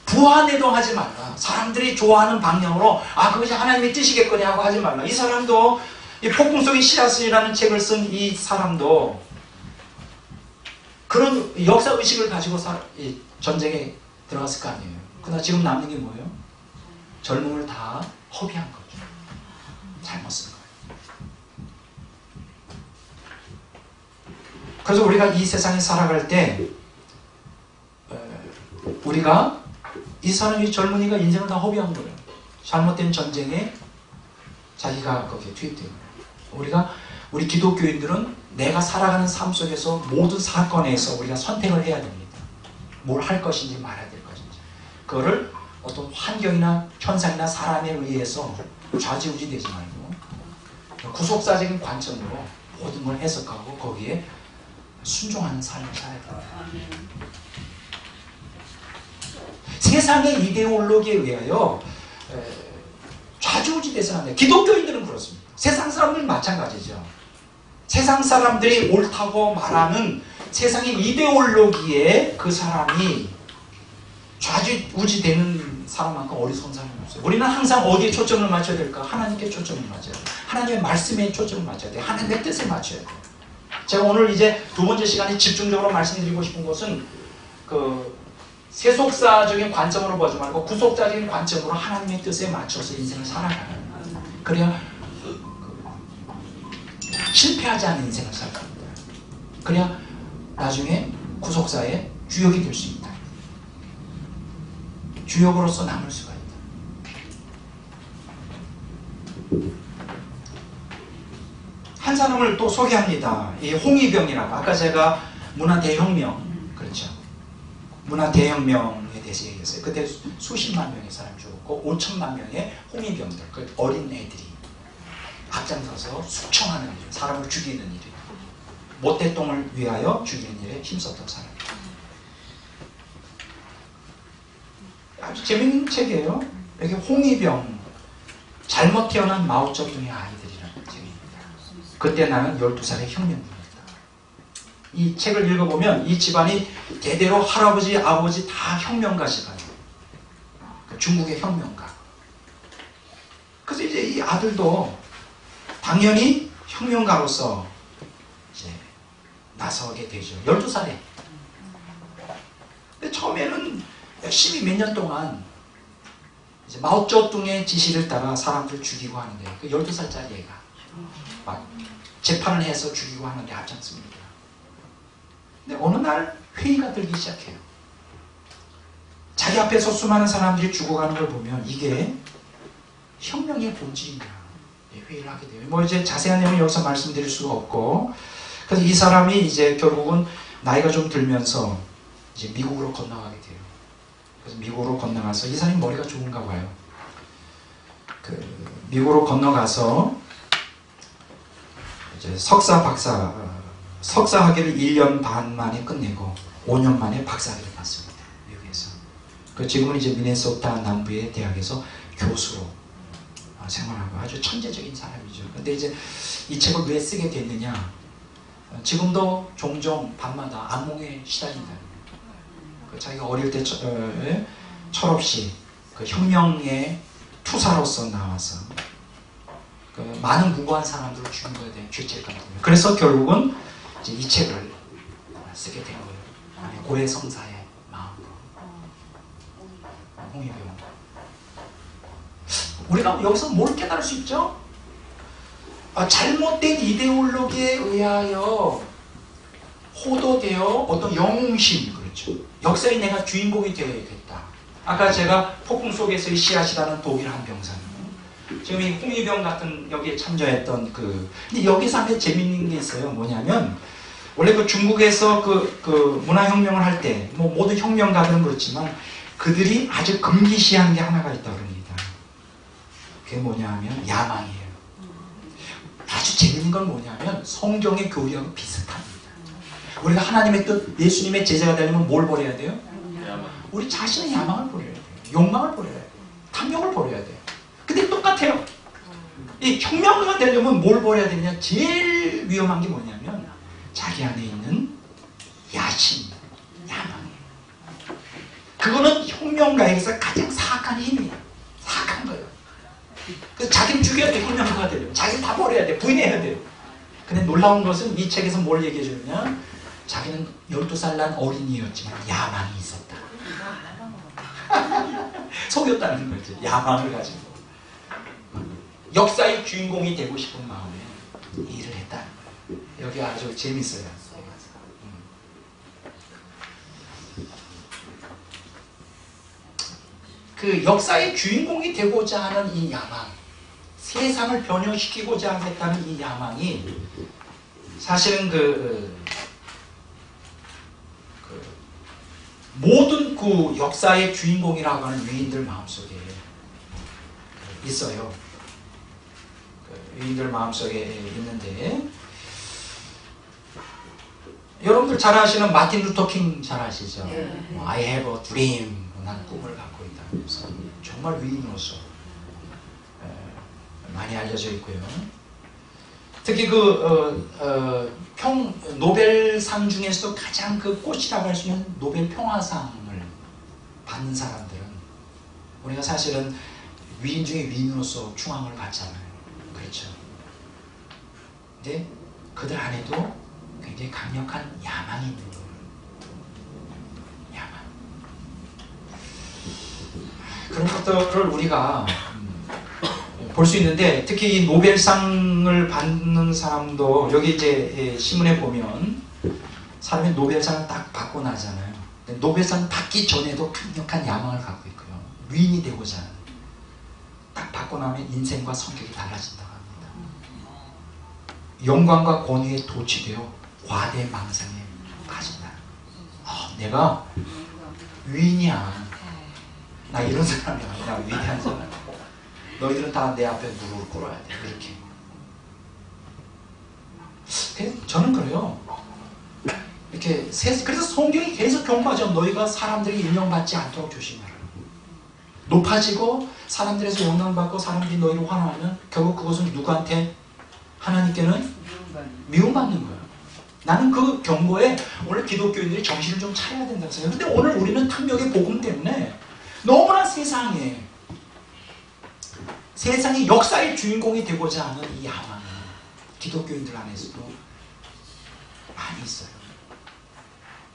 부하내동하지 말라. 사람들이 좋아하는 방향으로 그것이 하나님의 뜻이겠거니 하고 하지 말라. 이 사람도, 이 폭풍 속의 씨앗이라는 책을 쓴 이 사람도 그런 역사의식을 가지고 이 전쟁에 들어갔을 거 아니에요. 그러나 지금 남는 게 뭐예요? 젊음을 다 허비한 거죠. 잘못 쓴 거예요. 그래서 우리가 이 세상에 살아갈 때 우리가 이 사람이 젊은이가 인생을 다 허비한 거예요. 잘못된 전쟁에 자기가 거기에 투입된 거예요. 우리 기독교인들은 내가 살아가는 삶 속에서 모든 사건에서 우리가 선택을 해야 됩니다. 뭘 할 것인지 말아야 될 것인지. 그거를 어떤 환경이나 현상이나 사람에 의해서 좌지우지 되지 말고 구속사적인 관점으로 모든 걸 해석하고 거기에 순종하는 삶을 살아야 됩니다. 세상의 이데올로기에 의하여 좌지우지 돼서는 안 돼요. 기독교인들은 그렇습니다. 세상 사람들은 마찬가지죠. 세상 사람들이 옳다고 말하는 세상의 이데올로기에 그 사람이 좌지우지 되는 사람만큼 어리석은 사람이 없어요. 우리는 항상 어디에 초점을 맞춰야 될까? 하나님께 초점을 맞춰야 돼요. 하나님의 말씀에 초점을 맞춰야 돼요. 하나님의 뜻에 맞춰야 돼요. 제가 오늘 이제 두 번째 시간에 집중적으로 말씀드리고 싶은 것은 세속사적인 관점으로 보지 말고 구속자적인 관점으로 하나님의 뜻에 맞춰서 인생을 살아가는, 그래야 실패하지 않는 인생을 살아갑니다. 그래야 나중에 구속사의 주역이 될 수 있다. 주역으로서 남을 수가 있다. 한 사람을 또 소개합니다. 이 홍위병이라고. 아까 제가 문화대혁명, 그렇죠. 문화대혁명에 대해서 얘기했어요. 그때 수십만 명의 사람이 죽었고 5천만 명의 홍위병들, 그 어린 애들이 앞장서서 숙청하는 일, 사람을 죽이는 일이에요. 모태똥을 위하여 죽이는 일에 힘썼던 사람. 아주 재밌는 책이에요. 여기 홍위병, 잘못 태어난 마오쩌둥의 아이들이라는 책입니다. 그때 나는 12살의 혁명군이다. 이 책을 읽어보면 이 집안이 대대로 할아버지, 아버지 다 혁명가 집안이에요. 중국의 혁명가. 그래서 이제 이 아들도 당연히 혁명가로서 이제 나서게 되죠. 12살에. 근데 처음에는 열심히 몇 년 동안 이제 마오쩌둥의 지시를 따라 사람들 죽이고 하는데, 그 12살짜리 애가 막 재판을 해서 죽이고 하는데 앞장섭니다. 근데 어느 날 회의가 들기 시작해요. 자기 앞에서 수많은 사람들이 죽어가는 걸 보면 이게 혁명의 본질인가, 회의를 하게 돼요. 뭐 이제 자세한 내용은 여기서 말씀드릴 수가 없고, 그래서 이 사람이 이제 결국은 나이가 좀 들면서 이제 미국으로 건너가게 돼요. 그래서 미국으로 건너가서, 이 사람이 머리가 좋은가 봐요. 미국으로 건너가서 이제 석사 학위를 1년 반 만에 끝내고 5년 만에 박사 학위를 받습니다. 미국에서. 지금은 이제 미네소타 남부의 대학에서 교수로 생활하고 아주 천재적인 사람이죠. 근데 이제 이 책을 왜 쓰게 됐느냐? 지금도 종종 밤마다 악몽에 시달린다. 자기가 어릴 때 철없이 혁명의 투사로서 나와서 많은 무고한 사람들을 죽인 거에 대한 죄책감 때문에. 그래서 결국은 이제 이 책을 쓰게 된 거예요. 고해 성사의 마음으로. 홍위병. 우리가 여기서 뭘 깨달을 수 있죠? 잘못된 이데올로기에 의하여 호도되어 어떤 영웅심, 그렇죠. 역사에 내가 주인공이 되어야겠다. 아까 제가 폭풍 속에서의 씨앗이라는 독일 한 병사님. 지금 이 홍위병 같은 여기에 참여했던 근데 여기서 하면 재밌는 게 있어요. 뭐냐면, 원래 중국에서 문화혁명을 할 때, 뭐 모든 혁명가들은 그렇지만, 그들이 아주 금기시한 게 하나가 있다고 합니다. 그게 뭐냐 하면 야망이에요. 아주 재밌는 건 뭐냐면 성경의 교리하고 비슷합니다. 우리가 하나님의 뜻, 예수님의 제자가 되려면 뭘 버려야 돼요? 우리 자신의 야망을 버려야 돼요. 욕망을 버려야 돼요. 탐욕을 버려야 돼요. 근데 똑같아요. 이 혁명가가 되려면 뭘 버려야 되냐? 제일 위험한 게 뭐냐면 자기 안에 있는 야심, 야망이에요. 그거는 혁명가에서 가장 사악한 힘이에요. 사악한 거예요. 그래서 자기를 죽여야 돼. 혁명가가 되려면 자기를 다 버려야 돼. 부인해야 돼요. 근데 놀라운 것은 이 책에서 뭘 얘기해 주느냐, 자기는 12살 난 어린이였지만 야망이 있었다. 속였다는 거지. 야망을 가지고 역사의 주인공이 되고 싶은 마음에 일을 했다는 거예요. 여기 아주 재밌어요. 그 역사의 주인공이 되고자 하는 이 야망, 세상을 변형시키고자 하겠다는 이 야망이 사실은 모든 그 역사의 주인공이라고 하는 위인들 마음속에 있어요. 위인들 마음속에 있는데, 여러분들 잘 아시는 마틴 루터 킹 잘 아시죠? I have a dream. 난 꿈을 갖고 있다. 그래서 정말 위인으로서 많이 알려져 있고요. 특히 노벨상 중에서도 가장 그 꽃이라고 할 수 있는 노벨 평화상을 받는 사람들은 우리가 사실은 위인 중에 위인으로서 충함을 받잖아요. 그렇죠. 근데 그들 안에도 굉장히 강력한 야망이 있는 거예요. 야망. 그런 것들을 우리가 볼 수 있는데, 특히 이 노벨상을 받는 사람도 여기 이제 신문에 보면 사람이 노벨상을 딱 받고 나잖아요. 노벨상 받기 전에도 강력한 야망을 갖고 있고요. 위인이 되고자 하는. 딱 받고 나면 인생과 성격이 달라진다고 합니다. 영광과 권위에 도취되어 과대망상에 빠진다. 내가 위인이야. 나 이런 사람이 아니라 위대한 사람. 너희들은 다 내 앞에 무릎을 꿇어야 돼. 이렇게. 저는 그래요. 이렇게 그래서 성경이 계속 경고하죠. 너희가 사람들이 인정받지 않도록 조심하라. 높아지고 사람들에서 영광받고 사람들이 너희를 환호하면 결국 그것은 누구한테? 하나님께는 미움받는 거예요. 나는 그 경고에 오늘 기독교인들이 정신을 좀 차려야 된다고 생각해요. 근데 오늘 우리는 탐욕의 복음 때문에 너무나 세상이 역사의 주인공이 되고자 하는 이 야망이 기독교인들 안에서도 많이 있어요.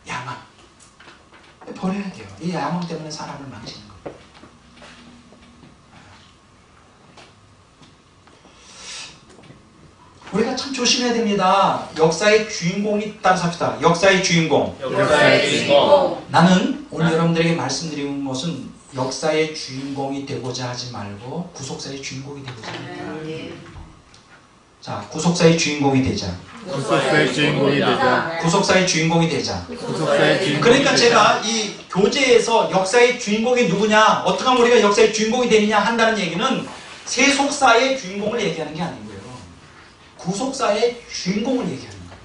야망. 버려야 돼요. 이 야망 때문에 사람을 망치는 거예요. 우리가 참 조심해야 됩니다. 역사의 주인공이 있다고 합시다. 역사의 주인공. 나는 오늘 여러분들에게 말씀드리는 것은 역사의 주인공이 되고자 하지 말고 구속사의 주인공이 되고자 합니다. 자, 구속사의 주인공이 되자. 구속사의 주인공이 되자. 구속사의 주인공이 되자. 구속사의 주인공이 그러니까 되자. 제가 이 교재에서 역사의 주인공이 누구냐, 어떻게 하면 우리가 역사의 주인공이 되느냐 한다는 얘기는 세속사의 주인공을 얘기하는 게 아니고요. 구속사의 주인공을 얘기하는 거예요.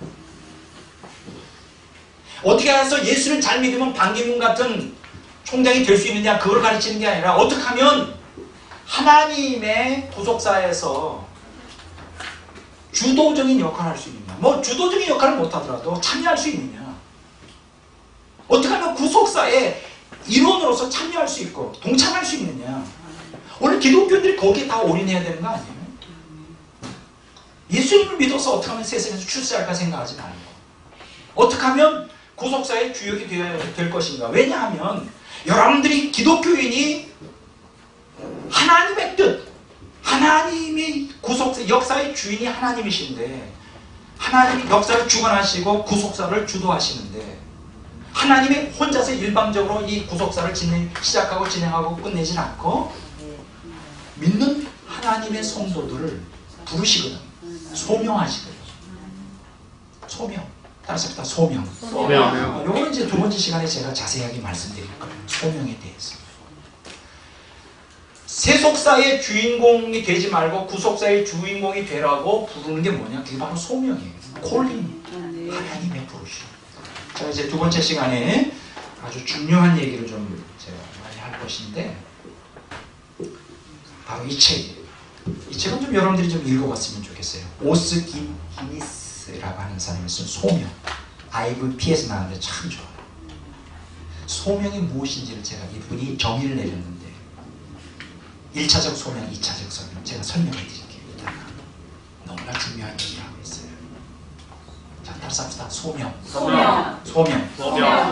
어떻게 해서 예수를 잘 믿으면 반기문 같은 총장이 될 수 있느냐, 그걸 가르치는 게 아니라 어떻게 하면 하나님의 구속사에서 주도적인 역할을 할 수 있느냐, 뭐 주도적인 역할을 못하더라도 참여할 수 있느냐, 어떻게 하면 구속사의 일원으로서 참여할 수 있고 동참할 수 있느냐. 오늘 기독교인들이 거기에 다 올인해야 되는 거 아니에요? 예수님을 믿어서 어떻게 하면 세상에서 출세할까 생각하지 말고 어떻게 하면 구속사의 주역이 될 것인가. 왜냐하면 여러분들이 기독교인이 하나님의 뜻, 하나님이 구속사, 역사의 주인이 하나님이신데, 하나님이 역사를 주관하시고 구속사를 주도하시는데, 하나님이 혼자서 일방적으로 이 구속사를 시작하고 진행하고 끝내진 않고 믿는 하나님의 성도들을 부르시거든. 소명하시거든. 소명. 따라서 다 소명. 소명. 요거는 이제 두 번째 시간에 제가 자세하게 말씀드릴 거예요. 소명에 대해서. 세속사의 주인공이 되지 말고 구속사의 주인공이 되라고 부르는 게 뭐냐? 그게 바로 소명이에요. 콜링. 하나님의 부르심. 자, 이제 두 번째 시간에 아주 중요한 얘기를 좀 제가 많이 할 것인데, 바로 이 책이에요. 이 책은 좀 여러분들이 좀 읽어봤으면 좋겠어요. 오스 기니스라고 하는 사람이 쓴 소명. IVP에서 나왔는데 참 좋아요. 소명이 무엇인지를 제가 이분이 정의를 내렸는데, 1차적 소명, 2차적 소명 제가 설명해 드릴게요. 이따가. 너무나 중요한 얘기를 하고 있어요. 자, 따라서 합시다. 소명. 소명.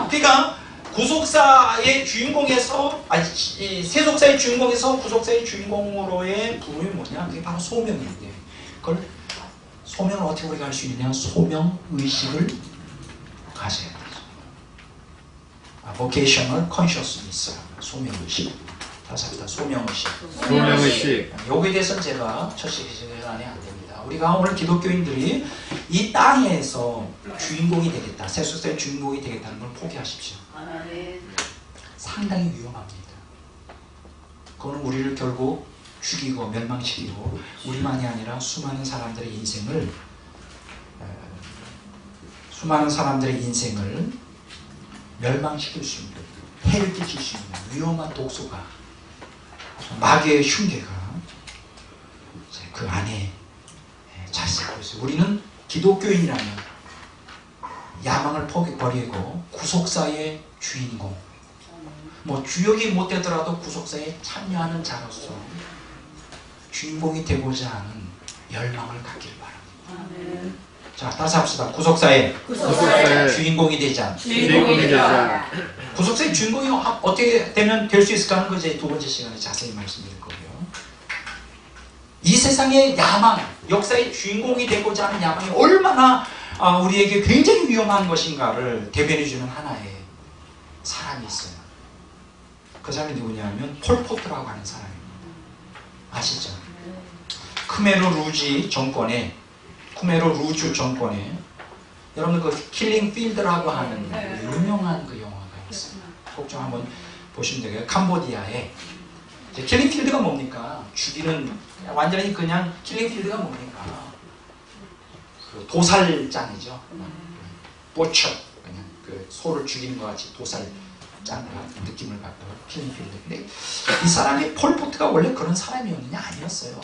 그러니까 구속사의 주인공에서, 이 세속사의 주인공에서 구속사의 주인공으로의 부름이 뭐냐? 그게 바로 소명인데, 그걸 소명을 어떻게 우리가 할 수 있느냐? 소명 의식을 가져야 되죠. vocational consciousness, 소명 의식. 다시 합시다. 소명 의식. 소명 의식. 여기에 대해서는 제가 첫 시간에 안 됩니다. 우리가 오늘 기독교인들이 이 땅에서 주인공이 되겠다, 세속사의 주인공이 되겠다는 걸 포기하십시오. 상당히 위험합니다. 그거는 우리를 결국 죽이고 멸망시키고 우리만이 아니라 수많은 사람들의 인생을 멸망시킬 수 있는, 해를 끼칠 수 있는 위험한 독소가, 마귀의 흉계가 그 안에 자리하고 있어요. 우리는 기독교인이라면 야망을 버리고 구속사의 주인공, 뭐 주역이 못 되더라도 구속사에 참여하는 자로서 주인공이 되고자 하는 열망을 갖기를 바랍니다. 자, 따라서 합시다. 구속사의 주인공이 되자. 구속사의 주인공이 어떻게 되면 될 수 있을까 하는 거 이제 두 번째 시간에 자세히 말씀드릴 거고요. 이 세상의 야망, 역사의 주인공이 되고자 하는 야망이 얼마나 우리에게 굉장히 위험한 것인가를 대변해주는 하나의 사람이 있어요. 그 사람이 누구냐면 폴포트라고 하는 사람입니다. 아시죠? 크메르 루즈 정권에 여러분들 그 킬링 필드라고 하는 유명한 그 영화가 있어요. 꼭 좀 한번 보시면 되겠어요. 캄보디아에 킬링 필드가 뭡니까? 죽이는, 완전히 그냥 킬링 필드가 뭡니까? 그 도살장이죠. 보처, 그냥 그 소를 죽이는 것 같이 도살장 같은 느낌을 갖고 킬링 필드. 근데 이 사람이 폴포트가 원래 그런 사람이었느냐? 아니었어요.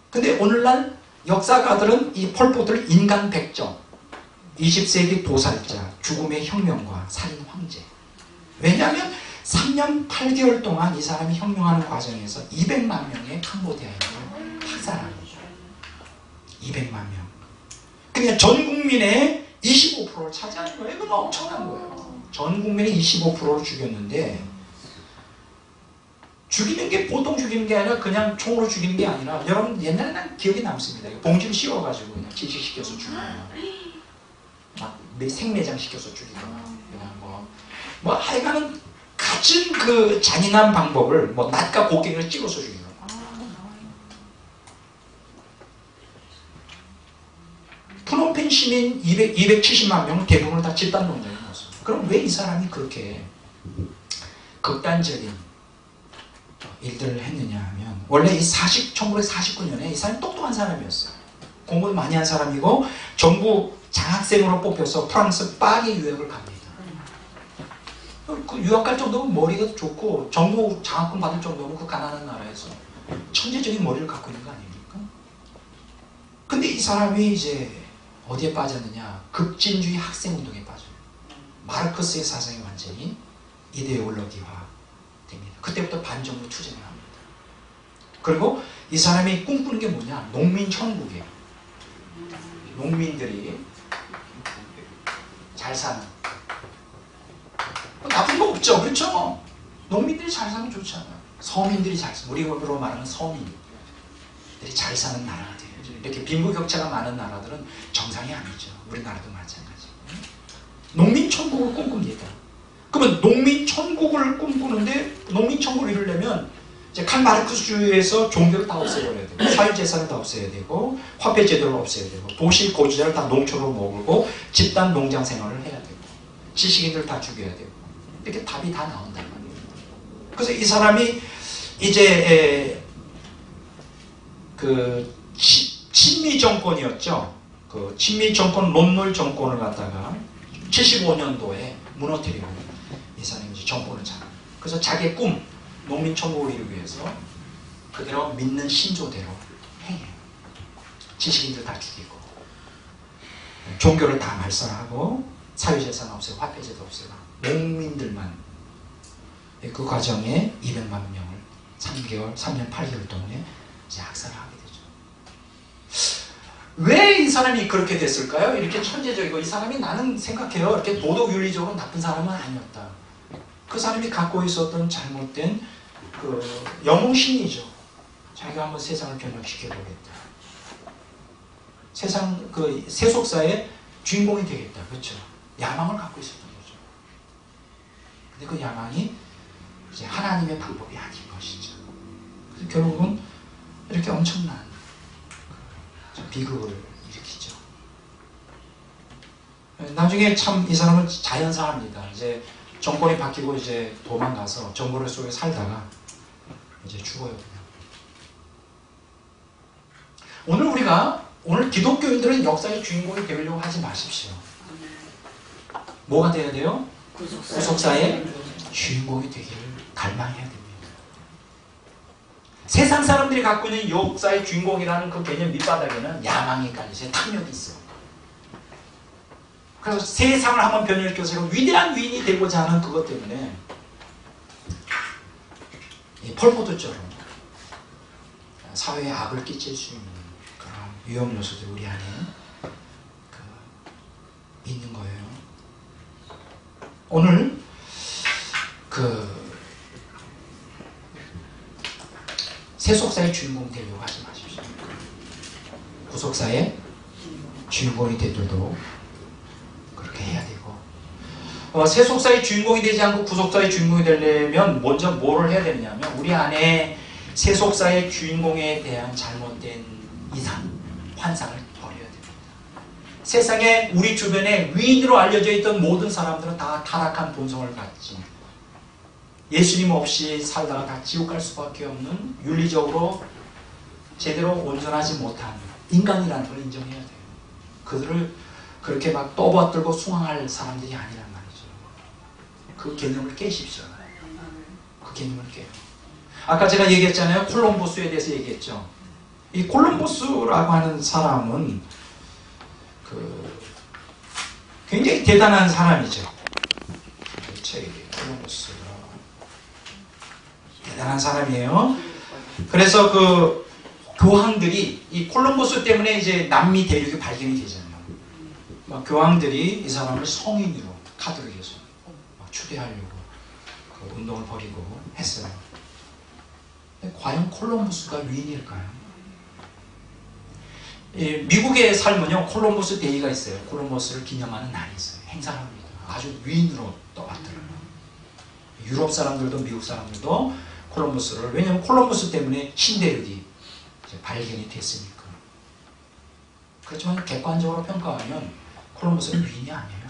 근데 오늘날 역사가들은 이 폴포트를 인간 백정, 20세기 도살자, 죽음의 혁명가, 살인 황제. 왜냐하면 3년 8개월 동안 이 사람이 혁명하는 과정에서 200만 명의 캄보디아인을 학살합니다. 200만 명. 그러니까 전 국민의 25%를 차지하는 거예요. 이건 엄청난 거예요. 전 국민의 25%를 죽였는데, 죽이는 게 보통 죽이는 게 아니라 그냥 총으로 죽이는 게 아니라, 여러분 옛날에 난 기억이 남습니다. 봉지를 씌워가지고 그냥 질식시켜서 죽이거나, 막 생매장 시켜서 죽이거나, 그냥 뭐 하여간은 갖은 그 잔인한 방법을 뭐 낫과 곡괭이를 찍어서 죽이거나. 프놈펜 시민 270만 명은 대부분 다 집단농장이 나왔어요. 그럼 왜 이 사람이 그렇게 극단적인 일들을 했느냐 하면, 원래 이 1949년에 이 사람이 똑똑한 사람이었어요. 공부를 많이 한 사람이고 정부 장학생으로 뽑혀서 프랑스 파리 유학을 갑니다. 그 유학 갈 정도면 머리가 좋고 정부 장학금 받을 정도면 그 가난한 나라에서 천재적인 머리를 갖고 있는 거 아닙니까? 근데 이 사람이 이제 어디에 빠졌느냐? 급진주의 학생운동에 빠져요. 마르크스의 사상이 완전히 이데올로기화 됩니다. 그때부터 반정부 투쟁을 합니다. 그리고 이 사람이 꿈꾸는 게 뭐냐? 농민천국이에요. 농민들이 잘 사는, 나쁜 거 없죠. 그렇죠? 농민들이 잘 사면 좋잖아요. 서민들이 잘 사는, 우리로 말하는 서민들이 잘 사는 나라들, 이렇게 빈부격차가 많은 나라들은 정상이 아니죠. 우리나라도 마찬가지. 농민천국을 꿈꿉니다. 그러면 농민천국을 꿈꾸는데, 농민천국을 이루려면 이제 칼 마르크스주의에서 종교를 다 없애버려야 되고 사유재산을 다 없애야 되고 화폐제도를 없애야 되고 도시 고지자를 다 농촌으로 모으고 집단 농장 생활을 해야 되고 지식인들 다 죽여야 되고 이렇게 답이 다 나온단 말이에요. 그래서 이 사람이 이제 그 친미 정권이었죠. 그 친미 정권 론놀 정권을 갖다가 75년도에 무너뜨리고 이 사람이 이제 정권을 잡아요. 그래서 자기의 꿈 농민 천국을 이루기 위해서 그대로 믿는 신조대로 행해요. 지식인들 다 죽이고 종교를 다 말살하고 사유재산 없애고 화폐제도 없애고 농민들만 그 과정에 200만 명을 3년 8개월 동안에 이제 학살을 하게 되죠. 왜 이 사람이 그렇게 됐을까요? 이렇게 천재적이고 이 사람이 나는 생각해요. 이렇게 도덕윤리적으로 나쁜 사람은 아니었다. 그 사람이 갖고 있었던 잘못된 그 영웅심리죠. 자기가 한번 세상을 변혁시켜보겠다. 세상 그 세속사의 주인공이 되겠다. 그렇죠? 야망을 갖고 있었던 거죠. 근데 그 야망이 이제 하나님의 방법이 아닌 것이죠. 그래서 결국은 이렇게 엄청난 비극을 일으키죠. 나중에 참 이 사람은 자연사합니다. 이제 정권이 바뀌고 이제 도망가서 정보를 속에 살다가 이제 죽어요. 오늘 기독교인들은 역사의 주인공이 되려고 하지 마십시오. 뭐가 돼야 돼요? 구속사의 주인공이 되기를 갈망해야 됩니다. 세상 사람들이 갖고 있는 역사의 주인공이라는 그 개념 밑바닥에는 야망이 깔려있어요. 탐욕이 있어요. 그래서 세상을 한번 변혁시켜서 위대한 위인이 되고자 하는 그것 때문에 폴포트처럼 사회에 악을 끼칠 수 있는 그런 위험 요소들이 우리 안에 있는 거예요. 오늘 세속사의 주인공 되려고 하지 마십시오. 구속사의 주인공이 되도록 그렇게 해야 되고 세속사의 주인공이 되지 않고 구속사의 주인공이 되려면 먼저 뭐를 해야 되냐면 우리 안에 세속사의 주인공에 대한 잘못된 이상, 환상을 버려야 됩니다. 세상에 우리 주변에 위인으로 알려져 있던 모든 사람들은 다 타락한 본성을 갖지 예수님 없이 살다가 다 지옥 갈 수밖에 없는 윤리적으로 제대로 온전하지 못한 인간이라는 걸 인정해야 돼요. 그들을 그렇게 막 떠받들고 숭앙할 사람들이 아니란 말이죠. 그 개념을 깨십시오. 그 개념을 깨요. 아까 제가 얘기했잖아요. 콜럼버스에 대해서 얘기했죠. 이 콜럼버스라고 하는 사람은 굉장히 대단한 사람이죠. 콜럼버스가 대단한 사람이에요. 그래서 그 교황들이 이 콜럼버스 때문에 이제 남미 대륙이 발견이 되잖아요. 막 교황들이 이 사람을 성인으로 카톨릭에서 추대하려고 그 운동을 벌이고 했어요. 근데 과연 콜럼버스가 위인일까요? 미국의 삶은요, 콜럼버스 데이가 있어요. 콜럼버스를 기념하는 날이 있어요. 행사를 합니다. 아주 위인으로 떠받들어요. 유럽 사람들도 미국 사람들도 콜럼버스를, 왜냐하면 콜럼버스 때문에 신대륙이 이제 발견이 됐으니까. 그렇지만 객관적으로 평가하면 콜럼버스는 위인이 아니에요.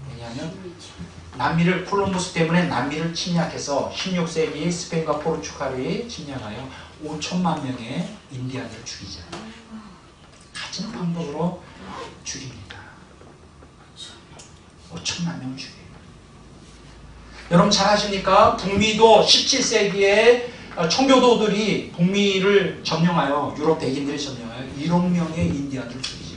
왜냐하면 콜럼버스 때문에 남미를 침략해서 16세기 스페인과 포르투갈이 침략하여 5천만 명의 인디안들을 죽이잖아요. 같은 방법으로 죽입니다. 5천만 명을 죽여요. 여러분 잘 아십니까? 북미도 17세기에 청교도들이 북미를 점령하여 유럽 백인들이 점령하여 1억 명의 인디안들을 죽이죠.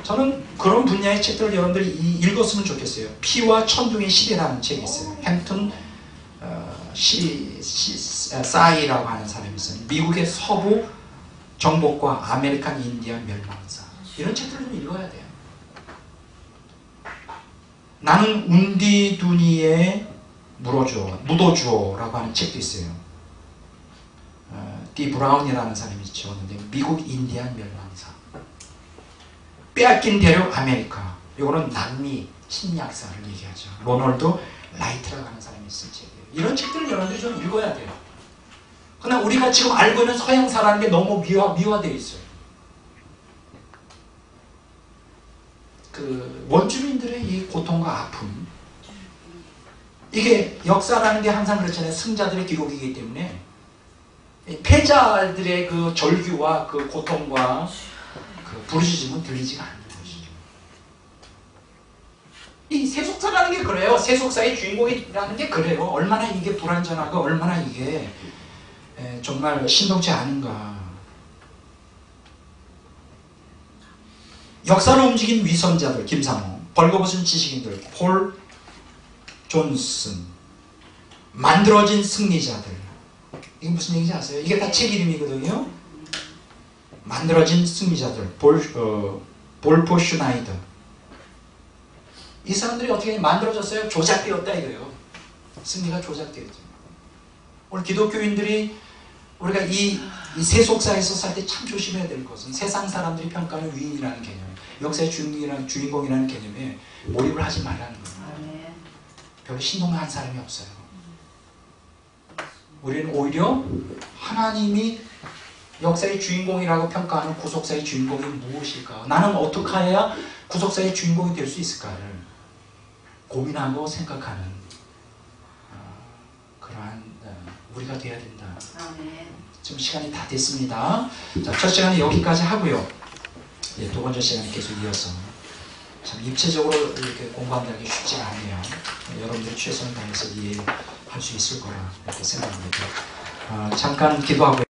저는 그런 분야의 책들을 여러분들이 읽었으면 좋겠어요. 피와 천둥의 시대라는 책이 있어요. 햄튼 사이라고 하는 사람이 있어요. 미국의 서부 정복과 아메리칸 인디안 멸망사. 이런 책들을 좀 읽어야 돼요. 나는 운디두니에 묻어주어라고 하는 책도 있어요. 디 브라운이라는 사람이 지었는데 미국 인디안 멸망사. 빼앗긴 대륙 아메리카. 이거는 남미 침략사를 얘기하죠. 로널드 라이트라고 하는 사람이 쓴 책이에요. 이런 책들을 여러분들이 좀 읽어야 돼요. 그러나 우리가 지금 알고 있는 서양사라는 게 너무 미화되어 있어요. 그 원주민들의 이 고통과 아픔, 이게 역사라는 게 항상 그렇잖아요. 승자들의 기록이기 때문에 패자들의 그 절규와 그 고통과 그 부르짖음은 들리지가 않는 것이죠. 이 세속사라는 게 그래요. 세속사의 주인공이라는 게 그래요. 얼마나 이게 불완전하고 얼마나 이게 정말 신동치 않은가. 역사를 움직인 위선자들, 김상호, 벌거벗은 지식인들, 폴 존슨, 만들어진 승리자들. 이게 무슨 얘기인지 아세요? 이게 다 책 이름이거든요. 만들어진 승리자들, 볼포 슈나이더. 이 사람들이 어떻게 만들어졌어요? 조작되었다 이거예요. 승리가 조작되었죠. 오늘 기독교인들이 우리가 이 세속사에서 살 때 참 조심해야 될 것은 세상 사람들이 평가하는 위인이라는 개념, 역사의 주인공이라는 개념에 몰입을 하지 말라는 거예요. 별로 신동한 사람이 없어요. 우리는 오히려 하나님이 역사의 주인공이라고 평가하는 구속사의 주인공이 무엇일까? 나는 어떻게 해야 구속사의 주인공이 될 수 있을까를 고민하고 생각하는 그러한 우리가 되어야 된다. 지금 시간이 다 됐습니다. 자, 첫 시간은 여기까지 하고요. 두 번째 시간은 계속 이어서 참 입체적으로 이렇게 공부한다는 게 쉽지 않네요. 여러분들 최선을 다해서 이해할 수 있을 거라 이렇게 생각합니다. 잠깐 기도하고